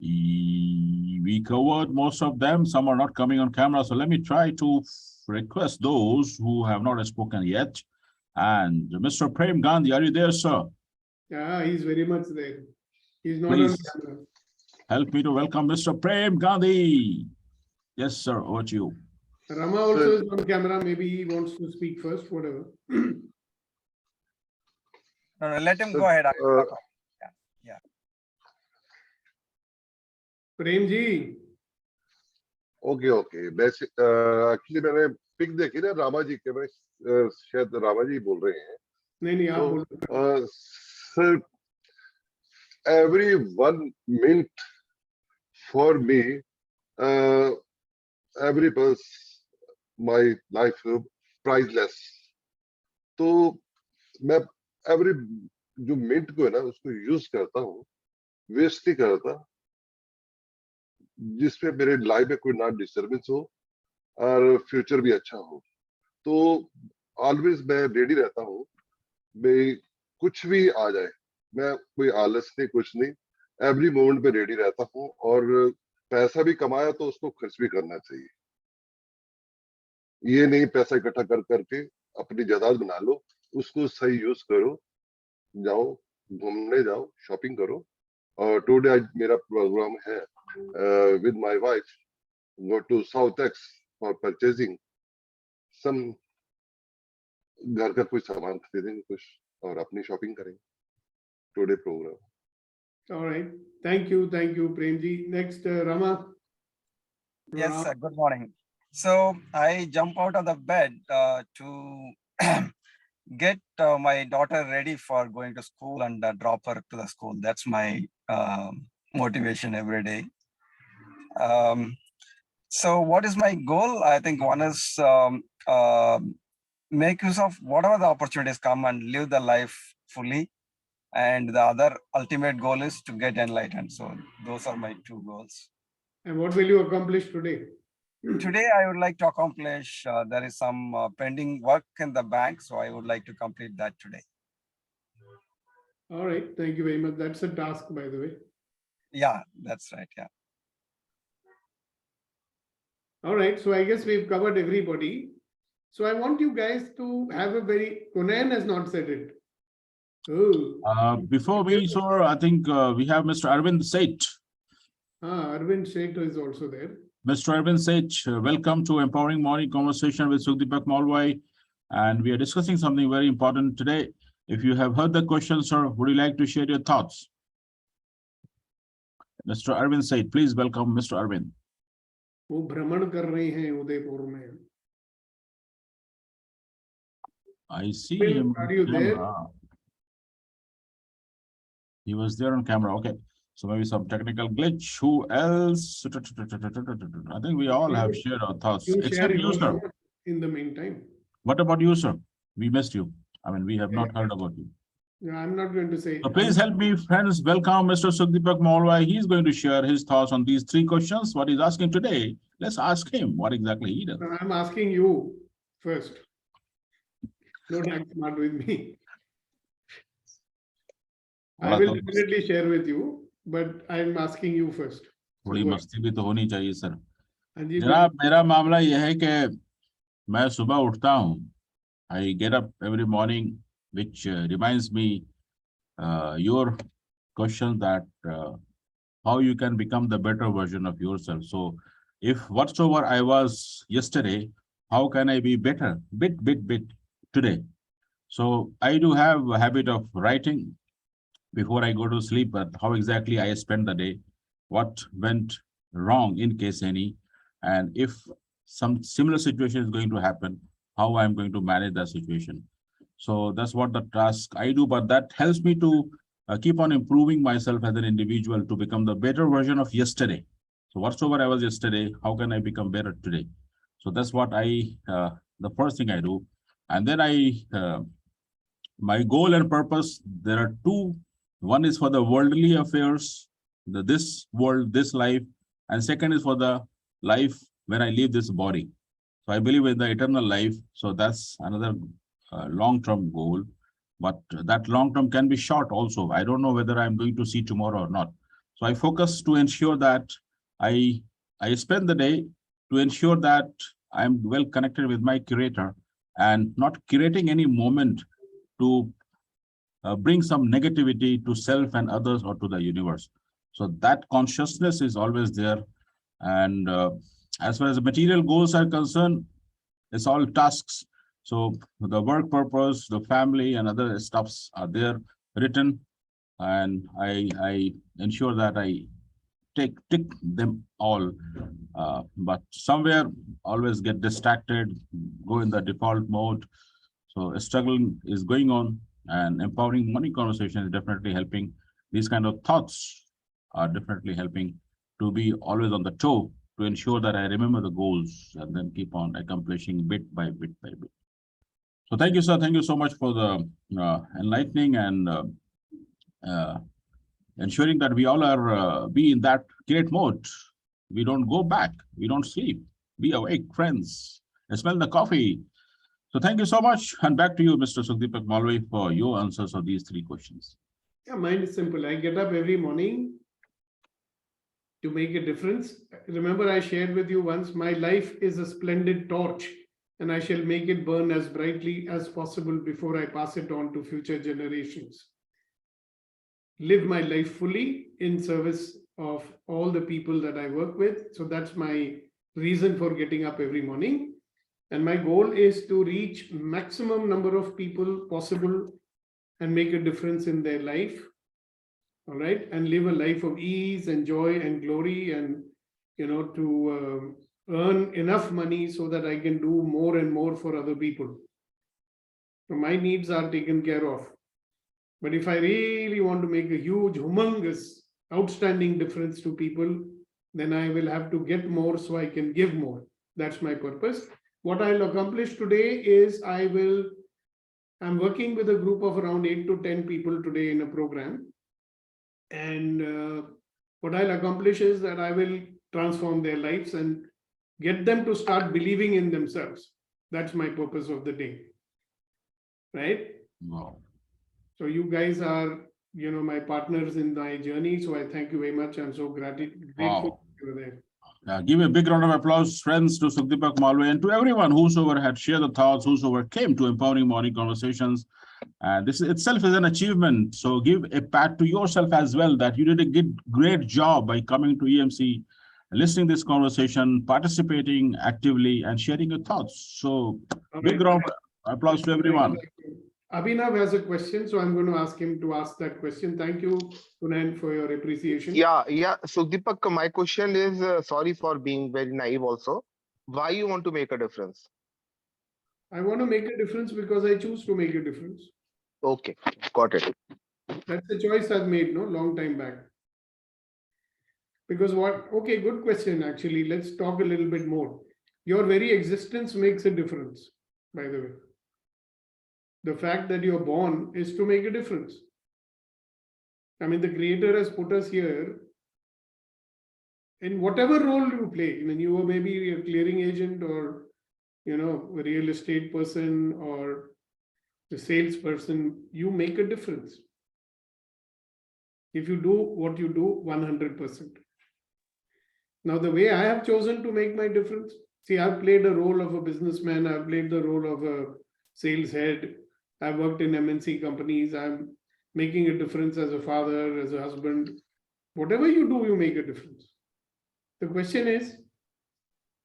S5: We covered most of them. Some are not coming on camera. So let me try to request those who have not spoken yet. And Mr. Prem Gandhi, are you there, sir?
S1: Yeah, he's very much there. He's not
S5: Please
S1: on camera.
S5: help me to welcome Mr. Prem Gandhi. Yes, sir. Over to you.
S1: Rama also is on camera. Maybe he wants to speak first, whatever.
S14: No, let him go ahead. Yeah.
S1: Prem ji.
S15: Okay. Actually, मैंने pick देखी ना रामा जी के, मैं शायद रामा जी बोल रहे हैं.
S1: नहीं आप बोलो.
S15: Sir, every 1 minute for me, every person, my life priceless. तो मैं every जो मिनट को है ना उसको यूज करता हूँ, वेस्ट नहीं करता, जिसपे मेरे लाइफ में कोई ना डिस्टर्बेंस हो और फ्यूचर भी अच्छा हो. तो ऑलवेज मैं रेडी रहता हूँ, मैं कुछ भी आ जाए, मैं कोई आलस नहीं, कुछ नहीं, एवरी मोमेंट पे रेडी रहता हूँ. और पैसा भी कमाया तो उसको खर्च भी करना चाहिए. ये नहीं पैसा इकट्ठा कर करके अपनी जायदाद बना लो, उसको सही यूज करो, जाओ घूमने जाओ, शॉपिंग करो. और टुडे आज मेरा प्रोग्राम है with my wife, go to South Ex for purchasing some, घर का कुछ सामान खरीदेंगे कुछ और अपनी शॉपिंग करेंगे. Today program.
S1: All right. Thank you, Premji. Next, Rama.
S14: Yes, sir. Good morning. So I jump out of the bed to get my daughter ready for going to school and drop her to the school. That's my motivation every day. So what is my goal? I think one is make use of whatever the opportunities come and live the life fully. And the other ultimate goal is to get enlightened. So those are my two goals.
S1: And what will you accomplish today?
S14: Today, I would like to accomplish, there is some pending work in the bank. So I would like to complete that today.
S1: All right. Thank you very much. That's a task, by the way.
S14: Yeah, that's right. Yeah.
S1: All right. So I guess we've covered everybody. So I want you guys to have a very, Kunayan has not said it. Oh.
S5: Before we, sir, I think we have Mr. Arvind Seth.
S1: Arvind Seth is also there.
S5: Mr. Arvind Seth, welcome to Empowering Morning Conversation with Sukdeepak Malwai. And we are discussing something very important today. If you have heard the question, sir, would you like to share your thoughts? Mr. Arvind Seth, please welcome Mr. Arvind.
S1: वो भ्रमण कर रहे हैं उदयपुर में.
S5: I see him.
S1: Are you there?
S5: He was there on camera. Okay. So maybe some technical glitch. Who else? I think we all have shared our thoughts, except you, sir.
S1: In the meantime.
S5: What about you, sir? We missed you. I mean, we have not heard about you.
S1: Yeah, I'm not going to say.
S5: So please help me, friends. Welcome Mr. Sukdeepak Malwai. He's going to share his thoughts on these three questions. What he's asking today. Let's ask him what exactly he does.
S1: I'm asking you first. Don't act smart with me. I will definitely share with you, but I'm asking you first.
S5: थोड़ी मस्ती भी तो होनी चाहिए sir.
S1: जी
S5: जनाब मेरा मामला यह है कि मैं सुबह उठता हूँ. I get up every morning, which reminds me your question that how you can become the better version of yourself. So if whatsoever I was yesterday, how can I be better? Bit today. So I do have a habit of writing before I go to sleep, but how exactly I spend the day, what went wrong in case any, and if some similar situation is going to happen, how I'm going to manage that situation. So that's what the task I do, but that helps me to keep on improving myself as an individual to become the better version of yesterday. So whatsoever I was yesterday, how can I become better today? So that's what the first thing I do. And then my goal and purpose, there are two. One is for the worldly affairs, this world, this life, and second is for the life when I leave this body. So I believe in the eternal life. So that's another long-term goal, but that long-term can be short also. I don't know whether I'm going to see tomorrow or not. So I focus to ensure that I spend the day to ensure that I'm well connected with my Creator and not creating any moment to bring some negativity to self and others or to the universe. So that consciousness is always there. And as far as the material goals are concerned, it's all tasks. So the work purpose, the family and other stuffs are there written. And I ensure that I tick them all. But somewhere always get distracted, go in the default mode. So struggling is going on. And empowering money conversation is definitely helping. These kind of thoughts are definitely helping to be always on the toe to ensure that I remember the goals and then keep on accomplishing bit by bit. So thank you, sir. Thank you so much for the enlightening and ensuring that we all are be in that great mode. We don't go back. We don't sleep. Be awake, friends. I smell the coffee. So thank you so much. And back to you, Mr. Sukdeepak Malwai, for your answers of these three questions.
S1: Yeah, mine is simple. I get up every morning to make a difference. Remember, I shared with you once, my life is a splendid torch, and I shall make it burn as brightly as possible before I pass it on to future generations. Live my life fully in service of all the people that I work with. So that's my reason for getting up every morning. And my goal is to reach maximum number of people possible and make a difference in their life. All right. And live a life of ease and joy and glory, and, to earn enough money so that I can do more and more for other people. So my needs are taken care of. But if I really want to make a huge, humongous, outstanding difference to people, then I will have to get more so I can give more. That's my purpose. What I'll accomplish today is I'm working with a group of around 8 to 10 people today in a program. And what I'll accomplish is that I will transform their lives and get them to start believing in themselves. That's my purpose of the day. Right?
S5: Wow.
S1: So you guys are, my partners in my journey. So I thank you very much. I'm so grateful
S5: Wow.
S1: you were there.
S5: Give a big round of applause, friends, to Sukdeepak Malviya and to everyone whosoever had shared the thoughts, whosoever came to Empowering Morning Conversations. This itself is an achievement. So give a pat to yourself as well that you did a great job by coming to EMC, listening to this conversation, participating actively and sharing your thoughts. So big round of applause to everyone.
S1: Abhinav has a question, so I'm going to ask him to ask that question. Thank you, Punan, for your appreciation.
S12: Yeah. So Deepak, my question is, sorry for being very naive also. Why you want to make a difference?
S1: I want to make a difference because I choose to make a difference.
S12: Okay, got it.
S1: That's the choice I've made, long time back. Because okay, good question, actually. Let's talk a little bit more. Your very existence makes a difference, by the way. The fact that you're born is to make a difference. I mean, the Creator has put us here in whatever role you play. I mean, you may be a clearing agent or, a real estate person or the salesperson, you make a difference. If you do what you do 100%. Now, the way I have chosen to make my difference, see, I've played a role of a businessman, I've played the role of a sales head, I've worked in MNC companies, I'm making a difference as a father, as a husband. Whatever you do, you make a difference. The question is,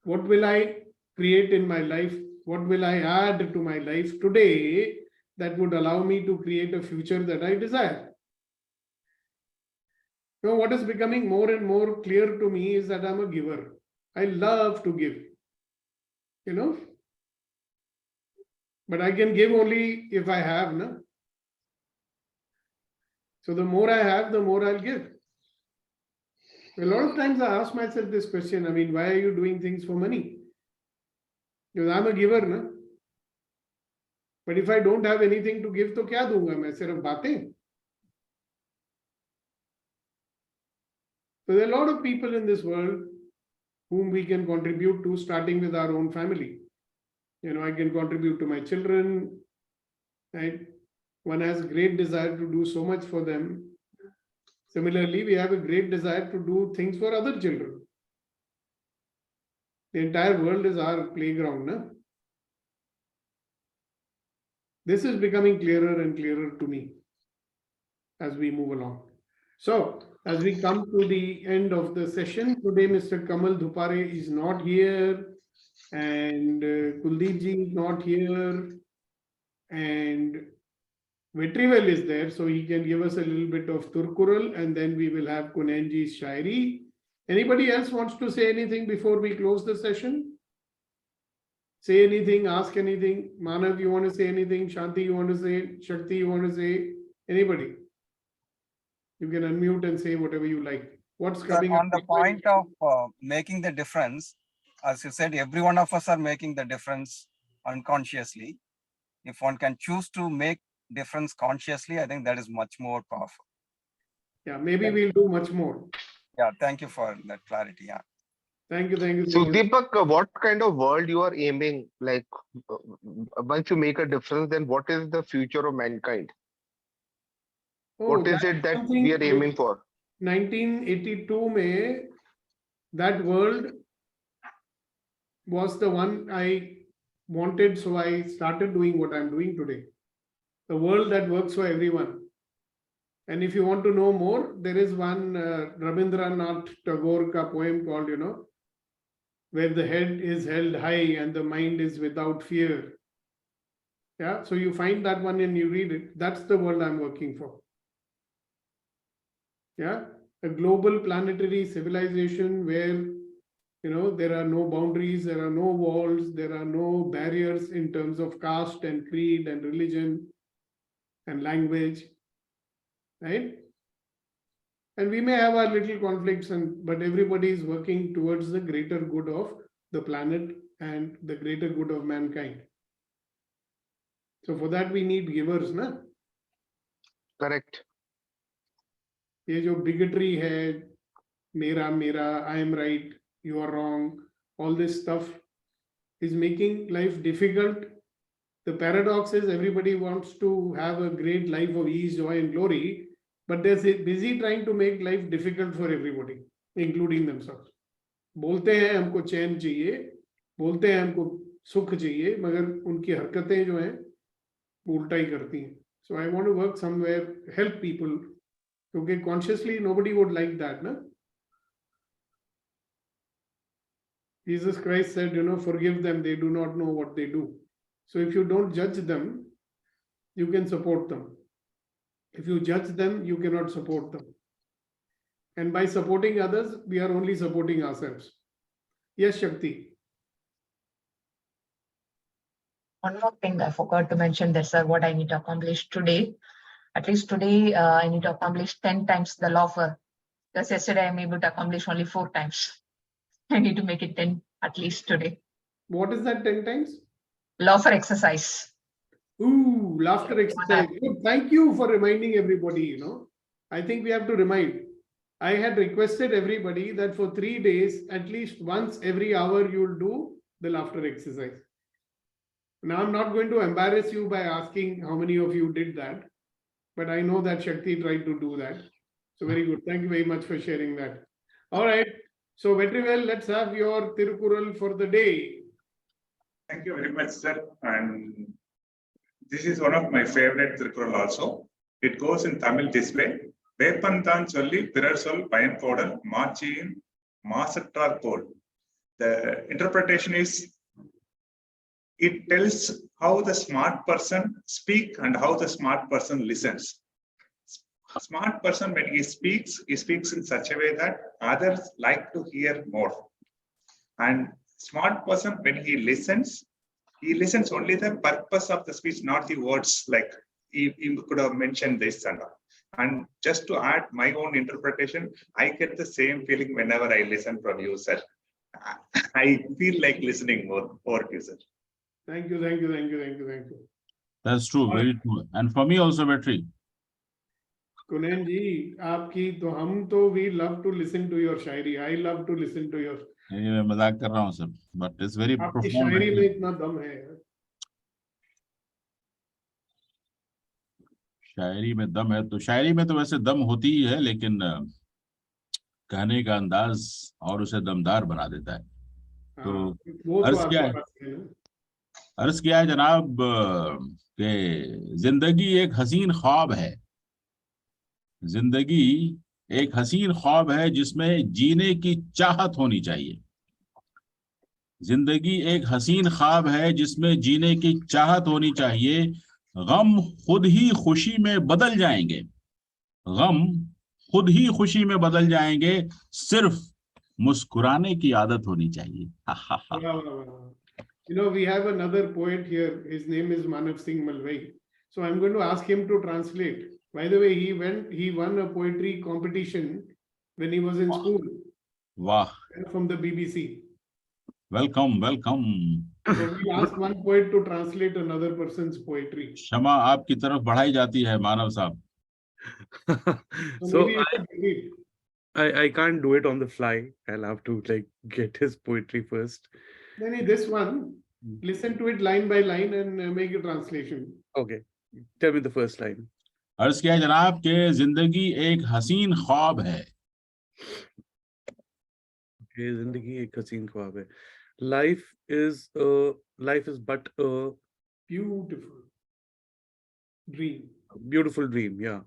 S1: what will I create in my life? What will I add to my life today that would allow me to create a future that I desire? Now, what is becoming more and more clear to me is that I'm a giver. I love to give, but I can give only if I have, no? So the more I have, the more I'll give. A lot of times I ask myself this question, I mean, why are you doing things for money? Because I'm a giver, no? But if I don't have anything to give, तो क्या दूंगा मैं? सिर्फ बातें? So there are a lot of people in this world whom we can contribute to, starting with our own family. I can contribute to my children, right? One has great desire to do so much for them. Similarly, we have a great desire to do things for other children. The entire world is our playground, no? This is becoming clearer and clearer to me as we move along. So, as we come to the end of the session, today Mr. Kamal Dhupare is not here, and Kuldeep ji is not here, and Vetrivel is there, so he can give us a little bit of Turkural, and then we will have Kunenji's Shairi. Anybody else wants to say anything before we close the session? Say anything, ask anything. Manav, you want to say anything? Shanti, you want to say? Shakti, you want to say? Anybody? You can unmute and say whatever you like. What's coming
S14: on
S1: up?
S14: the point of making the difference, as you said, every one of us are making the difference unconsciously. If one can choose to make difference consciously, I think that is much more powerful.
S1: Yeah, maybe we'll do much more.
S14: Yeah, thank you for that clarity. Yeah.
S1: Thank you. Thank you.
S12: So Deepak, what kind of world you are aiming? Like, once you make a difference, then what is the future of mankind? What is it that we are aiming for?
S1: 1982 May, that world was the one I wanted, so I started doing what I'm doing today. The world that works for everyone. And if you want to know more, there is one Rabindranath Tagore ka poem called, where the head is held high and the mind is without fear. Yeah, so you find that one and you read it. That's the world I'm working for. Yeah, a global planetary civilization where You know, there are no boundaries, there are no walls, there are no barriers in terms of caste and creed and religion and language, right? And we may have our little conflicts, but everybody is working towards the greater good of the planet and the greater good of mankind. So for that we need givers, na?
S12: Correct.
S1: ये जो bigotry है, मेरा, I am right, you are wrong, all this stuff is making life difficult. The paradox is everybody wants to have a great life of ease, joy, and glory, but they're busy trying to make life difficult for everybody, including themselves. बोलते हैं हमको चैन चाहिए, बोलते हैं हमको सुख चाहिए, मगर उनकी हरकतें जो हैं उल्टा ही करती हैं. So I want to work somewhere, help people, क्योंकि consciously nobody would like that, na? Jesus Christ said, you know, forgive them, they do not know what they do. So if you don't judge them, you can support them. If you judge them, you cannot support them. And by supporting others, we are only supporting ourselves. Yes, Shakti.
S2: One more thing I forgot to mention that, sir, what I need to accomplish today. At least today, I need to accomplish 10 times the law for, because yesterday I'm able to accomplish only 4 times. I need to make it 10 at least today.
S1: What is that 10 times?
S2: Law for exercise.
S1: Ooh, laughter exercise. Good. Thank you for reminding everybody, you know. I think we have to remind. I had requested everybody that for 3 days, at least once every hour, you will do the laughter exercise. Now, I'm not going to embarrass you by asking how many of you did that, but I know that Shakti tried to do that. So very good. Thank you very much for sharing that. All right. So very well, let's have your Tirukural for the day.
S7: Thank you very much, sir. And this is one of my favorite Tirukural also. It goes in Tamil this way. Vepantan solli pirar sol payan kodal maachiyin maasatrar kol. The interpretation is, it tells how the smart person speaks and how the smart person listens. A smart person, when he speaks in such a way that others like to hear more. And smart person, when he listens only the purpose of the speech, not the words, like he could have mentioned this and all. And just to add my own interpretation, I get the same feeling whenever I listen from you, sir. I feel like listening more to you, sir.
S1: Thank you, thank you, thank you, thank you, thank you.
S5: That's true, very true. And for me also, Vetri.
S1: Kunen ji, आपकी तो हम तो we love to listen to your Shayari. I love to listen to your.
S5: ये मैं मजाक कर रहा हूँ सब, but it's very
S1: आपकी
S5: profound.
S1: शायरी में इतना दम है.
S5: शायरी में दम है, तो शायरी में तो वैसे दम होती ही है, लेकिन कहने का अंदाज और उसे दमदार बना देता है. तो अर्ज किया है जनाब कि जिंदगी एक हसीन ख्वाब है. जिंदगी एक हसीन ख्वाब है जिसमें जीने की चाहत होनी चाहिए. जिंदगी एक हसीन ख्वाब है जिसमें जीने की चाहत होनी चाहिए. गम खुद ही खुशी में बदल जाएंगे. गम खुद ही खुशी में बदल जाएंगे. सिर्फ मुस्कुराने की आदत होनी चाहिए.
S1: You know, we have another poet here. His name is Manav Singh Malvai. So I'm going to ask him to translate. By the way, he won a poetry competition when he was in school.
S5: Wow.
S1: From the BBC.
S5: Welcome, welcome.
S1: So we ask one poet to translate another person's poetry.
S5: क्षमा आपकी तरफ बढ़ाई जाती है मानव साहब.
S4: So I can't do it on the fly. I'll have to like get his poetry first.
S1: Then this one, listen to it line by line and make a translation.
S4: Okay, tell me the first line.
S5: अर्ज किया जनाब के जिंदगी एक हसीन ख्वाब है.
S4: जिंदगी एक हसीन ख्वाब है. Life is but a
S1: beautiful dream.
S4: Beautiful dream, yeah.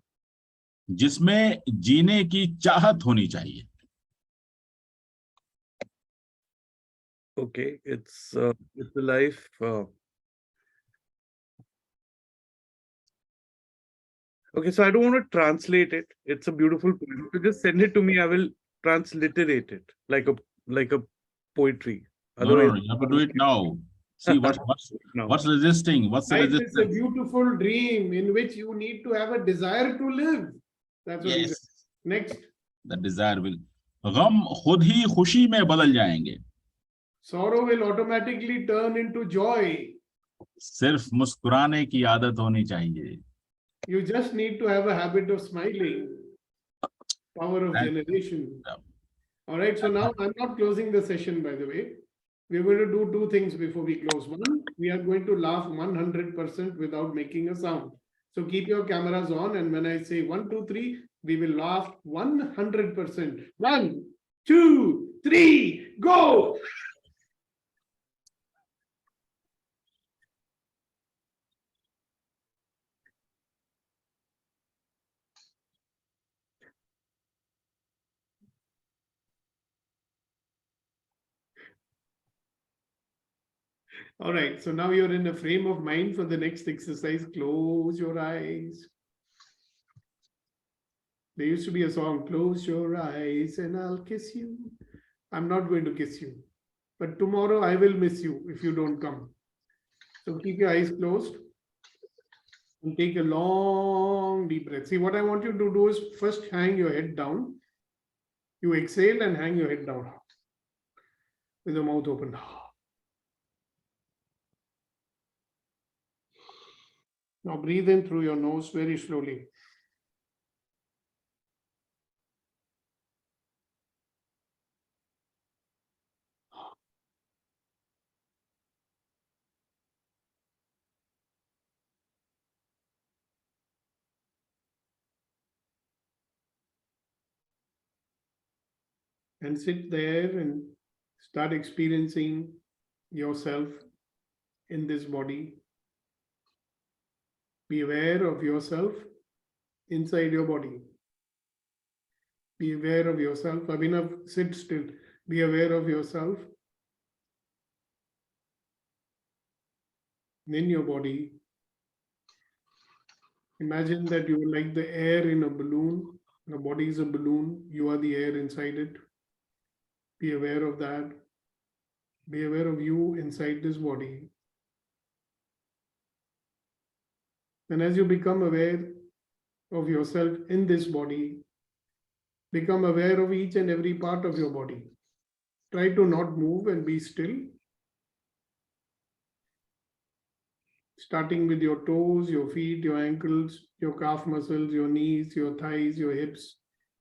S5: जिसमें जीने की चाहत होनी चाहिए.
S4: Okay, it's a life. Okay, so I don't want to translate it. It's a beautiful poem. So just send it to me. I will transliterate it like a poetry.
S5: No, no,
S4: Otherwise,
S5: no, you have to do it now. See
S4: No.
S5: what's resisting? What's the
S1: Life is a
S5: resistance?
S1: beautiful dream in which you need to have a desire to live. That's what he said.
S5: Yes,
S1: Next,
S5: the desire will. गम खुद ही खुशी में बदल जाएंगे.
S1: sorrow will automatically turn into joy.
S5: सिर्फ मुस्कुराने की आदत होनी चाहिए.
S1: You just need to have a habit of smiling. Power of
S5: That-
S1: generation.
S5: Yeah.
S1: All right, so now I'm not closing the session, by the way. We're going to do two things before we close. One, we are going to laugh 100% without making a sound. So keep your cameras on, and when I say 1, 2, 3, we will laugh 100%. 1, 2, 3, go! All right, so now you're in a frame of mind for the next exercise. Close your eyes. There used to be a song, close your eyes and I'll kiss you. I'm not going to kiss you, but tomorrow I will miss you if you don't come. So keep your eyes closed and take a long deep breath. See, what I want you to do is first hang your head down. You exhale and hang your head down with the mouth open. Now breathe in through your nose very slowly. And sit there and start experiencing yourself in this body. Be aware of yourself inside your body. Be aware of yourself. Abhinav, sit still. Be aware of yourself in your body. Imagine that you are like the air in a balloon. Your body is a balloon. You are the air inside it. Be aware of that. Be aware of you inside this body. And as you become aware of yourself in this body, become aware of each and every part of your body. Try to not move and be still. Starting with your toes, your feet, your ankles, your calf muscles, your knees, your thighs, your hips,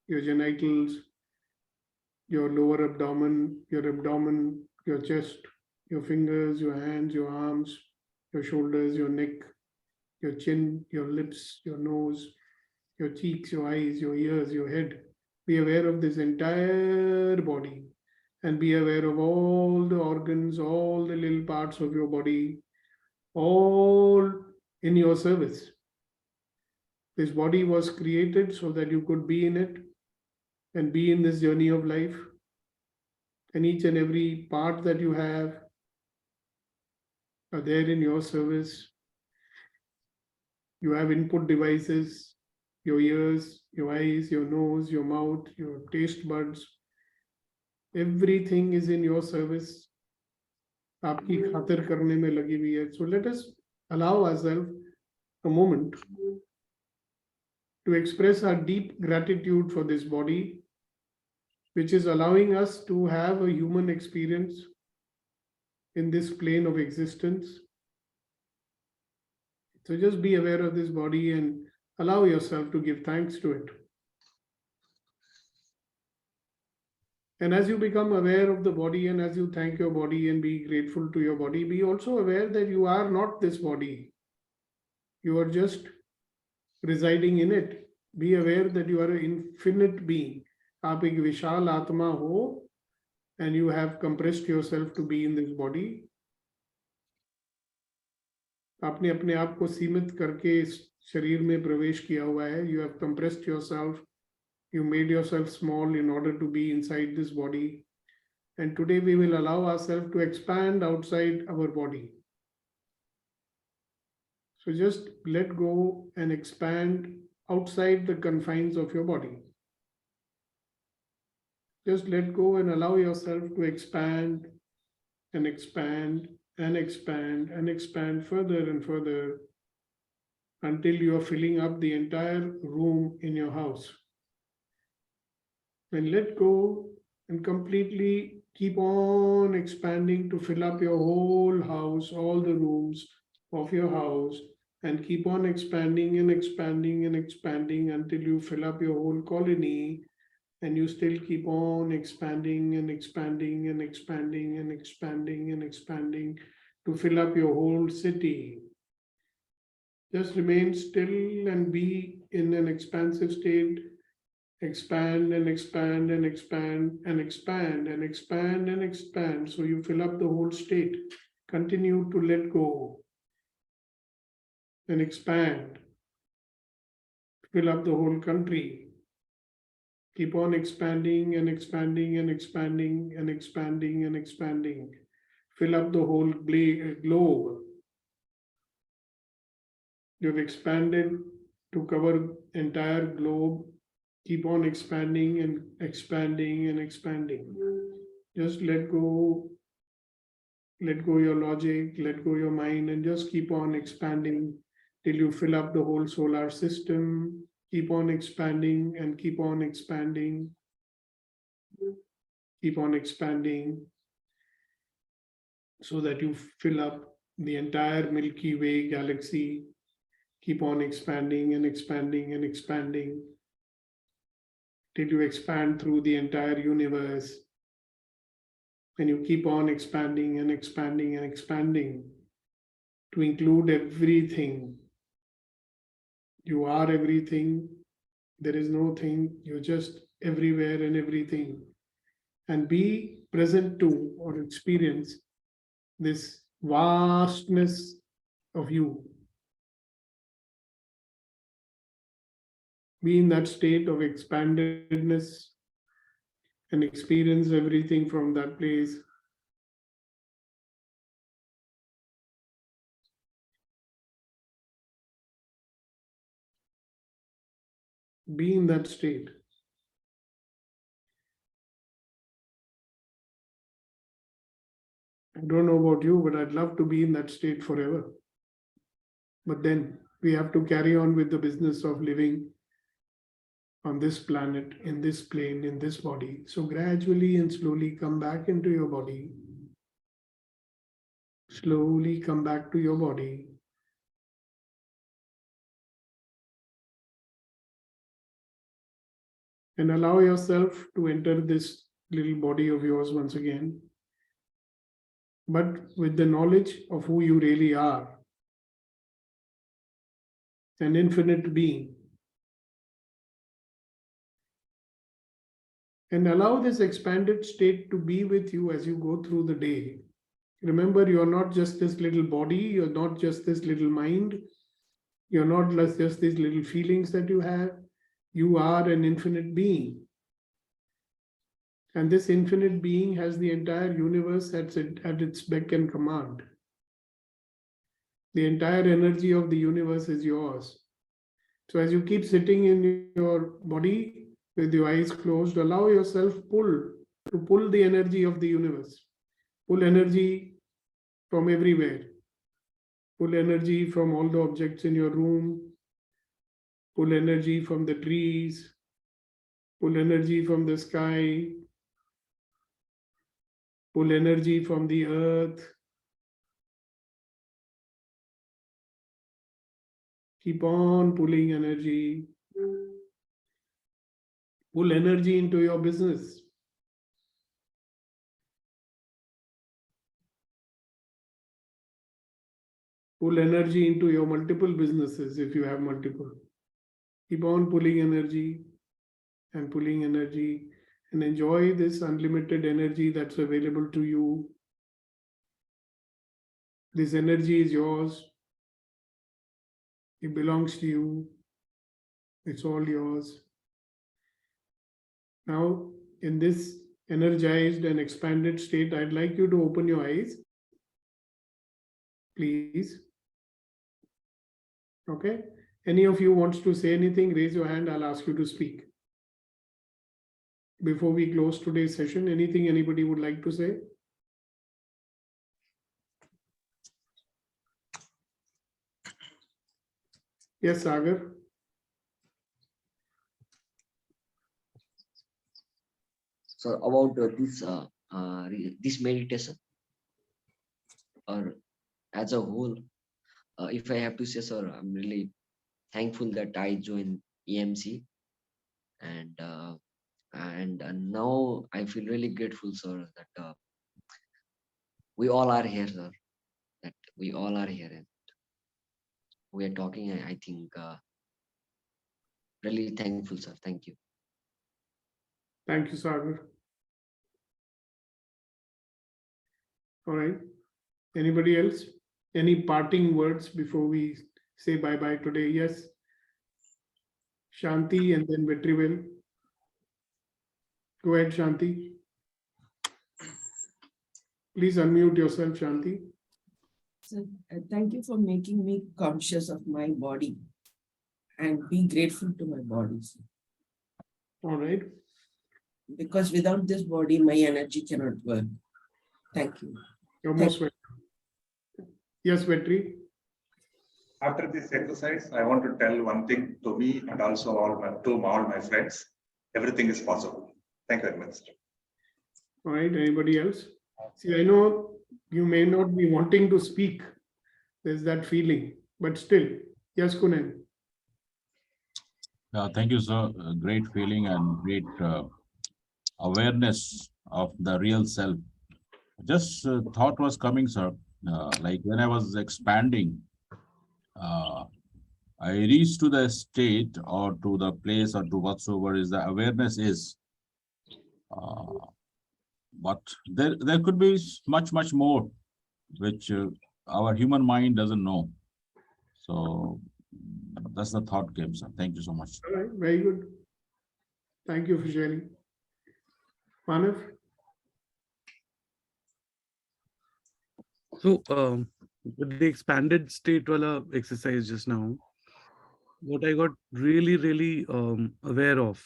S1: your genitals, your lower abdomen, your chest, your fingers, your hands, your arms, your shoulders, your neck, your chin, your lips, your nose, your cheeks, your eyes, your ears, your head. Be aware of this entire body and be aware of all the organs, all the little parts of your body, all in your service. This body was created so that you could be in it and be in this journey of life. And each and every part that you have are there in your service. You have input devices, your ears, your eyes, your nose, your mouth, your taste buds. Everything is in your service. आपकी खातिर करने में लगी हुई है. So let us allow ourselves a moment to express our deep gratitude for this body, which is allowing us to have a human experience in this plane of existence. So just be aware of this body and allow yourself to give thanks to it. And as you become aware of the body and as you thank your body and be grateful to your body, be also aware that you are not this body. You are just residing in it. Be aware that you are an infinite being. आप एक विशाल आत्मा हो and you have compressed yourself to be in this body. आपने अपने आप को सीमित करके इस शरीर में प्रवेश किया हुआ है. You have compressed yourself. You made yourself small in order to be inside this body. And today we will allow ourselves to expand outside our body. So just let go and expand outside the confines of your body. Just let go and allow yourself to expand and expand and expand and expand further and further until you are filling up the entire room in your house. And let go and completely keep on expanding to fill up your whole house, all the rooms of your house, and keep on expanding and expanding and expanding until you fill up your whole colony, and you still keep on expanding and expanding and expanding and expanding and expanding to fill up your whole city. Just remain still and be in an expansive state. Expand and expand and expand and expand and expand and expand. So you fill up the whole state. Continue to let go and expand. Fill up the whole country. Keep on expanding and expanding and expanding and expanding and expanding. Fill up the whole globe. You've expanded to cover entire globe. Keep on expanding and expanding and expanding. Just let go your logic, let go your mind, and just keep on expanding till you fill up the whole solar system. Keep on expanding and keep on expanding. Keep on expanding so that you fill up the entire Milky Way galaxy. Keep on expanding and expanding and expanding till you expand through the entire universe. And you keep on expanding and expanding and expanding to include everything. You are everything. There is no thing. You're just everywhere and everything. And be present to or experience this vastness of you. Be in that state of expandedness and experience everything from that place. Be in that state. I don't know about you, but I'd love to be in that state forever. But then we have to carry on with the business of living on this planet, in this plane, in this body. So gradually and slowly come back into your body. Slowly come back to your body. And allow yourself to enter this little body of yours once again, but with the knowledge of who you really are, an infinite being. And allow this expanded state to be with you as you go through the day. Remember, you're not just this little body, you're not just this little mind, you're not just these little feelings that you have. You are an infinite being. And this infinite being has the entire universe at its beck and command. The entire energy of the universe is yours. So as you keep sitting in your body with your eyes closed, allow yourself to pull the energy of the universe. Pull energy from everywhere. Pull energy from all the objects in your room. Pull energy from the trees. Pull energy from the sky. Pull energy from the earth. Keep on pulling energy. Pull energy into your business. Pull energy into your multiple businesses if you have multiple. Keep on pulling energy and enjoy this unlimited energy that's available to you. This energy is yours. It belongs to you. It's all yours. Now, in this energized and expanded state, I'd like you to open your eyes. Please. Okay. Any of you wants to say anything, raise your hand. I'll ask you to speak. before we close today's session? Anything anybody would like to say? Yes, Sagar.
S10: So about this meditation, or as a whole, if I have to say, sir, I'm really thankful that I joined EMC, and now I feel really grateful, sir, that we all are here, sir. That we all are here, and we are talking. I think really thankful, sir. Thank you.
S1: Thank you, Sagar. All right. Anybody else? Any parting words before we say bye-bye today? Yes. Shanti and then Vetrivel. Go ahead, Shanti. Please unmute yourself, Shanti.
S6: So, thank you for making me conscious of my body and be grateful to my body. Sir.
S1: All right.
S6: Because without this body, my energy cannot work. Thank you.
S1: You're most welcome. Yes, Vetri.
S7: After this exercise, I want to tell one thing to me and also all my friends. Everything is possible. Thank you very much.
S1: All right. Anybody else? See, I know you may not be wanting to speak. There's that feeling, but still. Yes, Kunan.
S5: Thank you, sir. A great feeling and great awareness of the real self. Just thought was coming, sir. Like when I was expanding, I reached to the state or to the place or to whatsoever is the awareness is. But there could be much more, which our human mind doesn't know. So that's the thought came, sir. Thank you so much.
S1: All right, very good. Thank you for sharing. Manav?
S4: So, with the expanded state wala exercise just now, what I got really aware of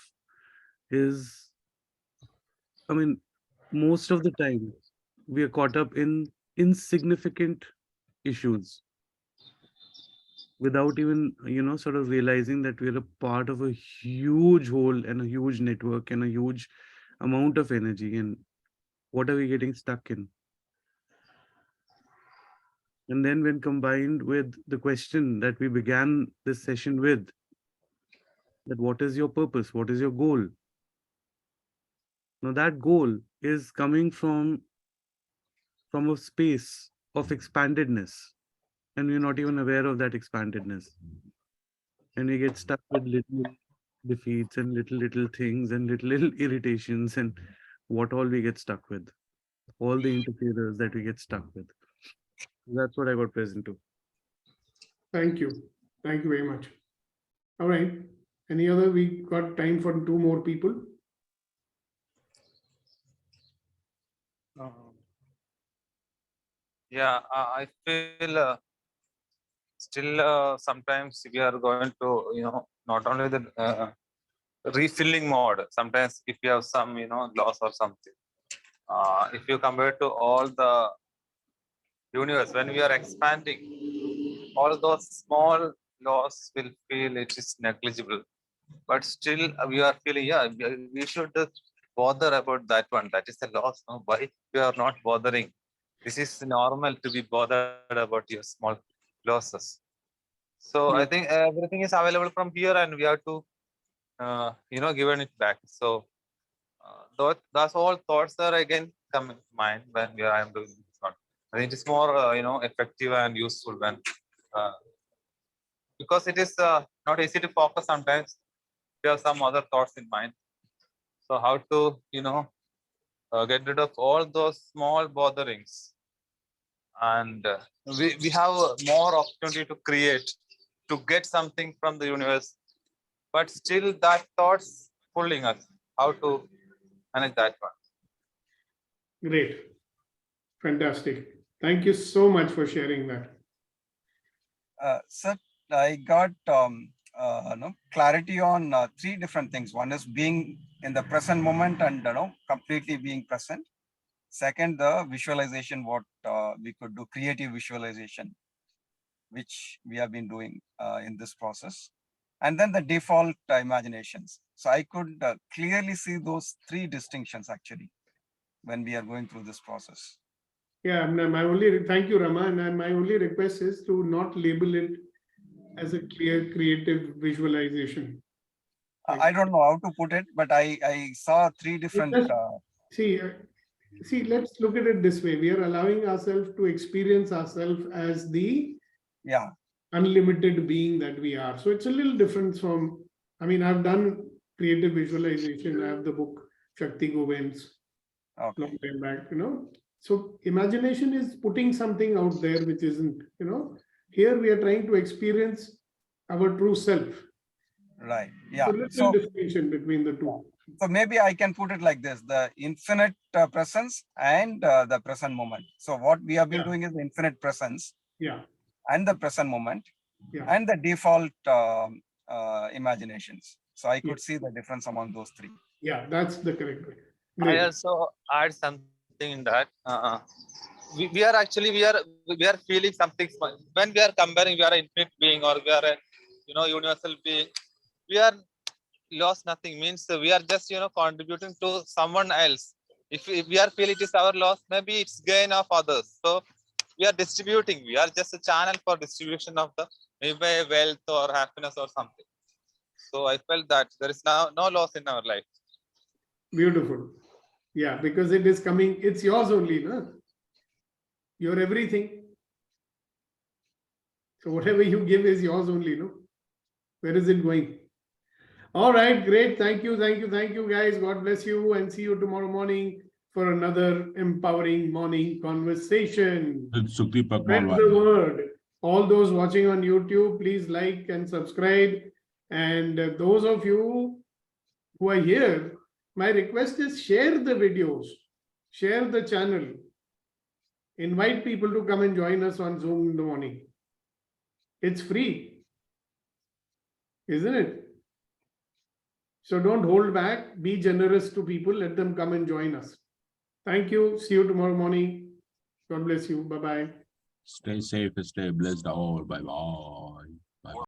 S4: is, I mean, most of the time we are caught up in insignificant issues without even, sort of realizing that we're a part of a huge whole and a huge network and a huge amount of energy. And what are we getting stuck in? And then when combined with the question that we began this session with, that what is your purpose? What is your goal? Now that goal is coming from a space of expandedness, and we're not even aware of that expandedness. And we get stuck with little defeats and little things and little irritations and what all we get stuck with, all the interferers that we get stuck with. That's what I got present to.
S1: Thank you. Thank you very much. All right. Any other? We got time for 2 more people.
S11: Yeah, I feel still sometimes we are going to, not only the refilling mode. Sometimes if you have some, loss or something, if you compare to all the universe, when we are expanding, all those small loss will feel it is negligible. But still we are feeling, yeah, we should bother about that one. That is the loss. No? Why we are not bothering? This is normal to be bothered about your small losses. So I think everything is available from here, and we have to, given it back. So that's all thoughts are again come in mind when I am doing this one. I think it's more, effective and useful when, because it is not easy to focus sometimes. You have some other thoughts in mind. So how to, get rid of all those small botherings, and we have more opportunity to create, to get something from the universe, but still that thoughts pulling us. How to manage that one?
S1: Great. Fantastic. Thank you so much for sharing that.
S14: Sir, I got clarity on 3 different things. One is being in the present moment and completely being present. Second, the visualization, what we could do, creative visualization, which we have been doing in this process. And then the default imaginations. So I could clearly see those three distinctions actually when we are going through this process.
S1: Yeah, thank you, Rama. And my only request is to not label it as a clear creative visualization.
S14: I don't know how to put it, but I saw three different.
S1: See, let's look at it this way. We are allowing ourselves to experience ourselves as the unlimited being that we are. So it's a little different from, I mean, I've done creative visualization. I have the book Shakti Govind's long time back, So imagination is putting something out there which isn't, here we are trying to experience our true self.
S14: Right. Yeah.
S1: So little distinction between the two.
S14: So maybe I can put it like this: the infinite presence and the present moment. So what we have been doing is the infinite presence.
S1: Yeah.
S14: And the present moment.
S1: Yeah.
S14: And the default imaginations. So I could see the difference among those three.
S1: Yeah, that's the correct way.
S11: Great. I also add something in that. We are actually we are feeling something when we are comparing. We are an infinite being, or we are a universal being. We are lost nothing, means we are just contributing to someone else. If we are feel it is our loss, maybe it's gain of others. So we are distributing. We are just a channel for distribution of the maybe wealth or happiness or something. So I felt that there is now no loss in our life.
S1: Beautiful. Yeah, because it is coming, it's yours only, no? You're everything. So whatever you give is yours only, no? Where is it going? All right, great. Thank you, guys. God bless you, and see you tomorrow morning for another empowering morning conversation. Spread the word. All those watching on YouTube, please like and subscribe. And those of you who are here, my request is share the videos, share the channel. Invite people to come and join us on Zoom in the morning. It's free, isn't it? So don't hold back. Be generous to people. Let them come and join us. Thank you. See you tomorrow morning. God bless you. Bye-bye.
S5: Stay safe, stay blessed all. Bye-bye.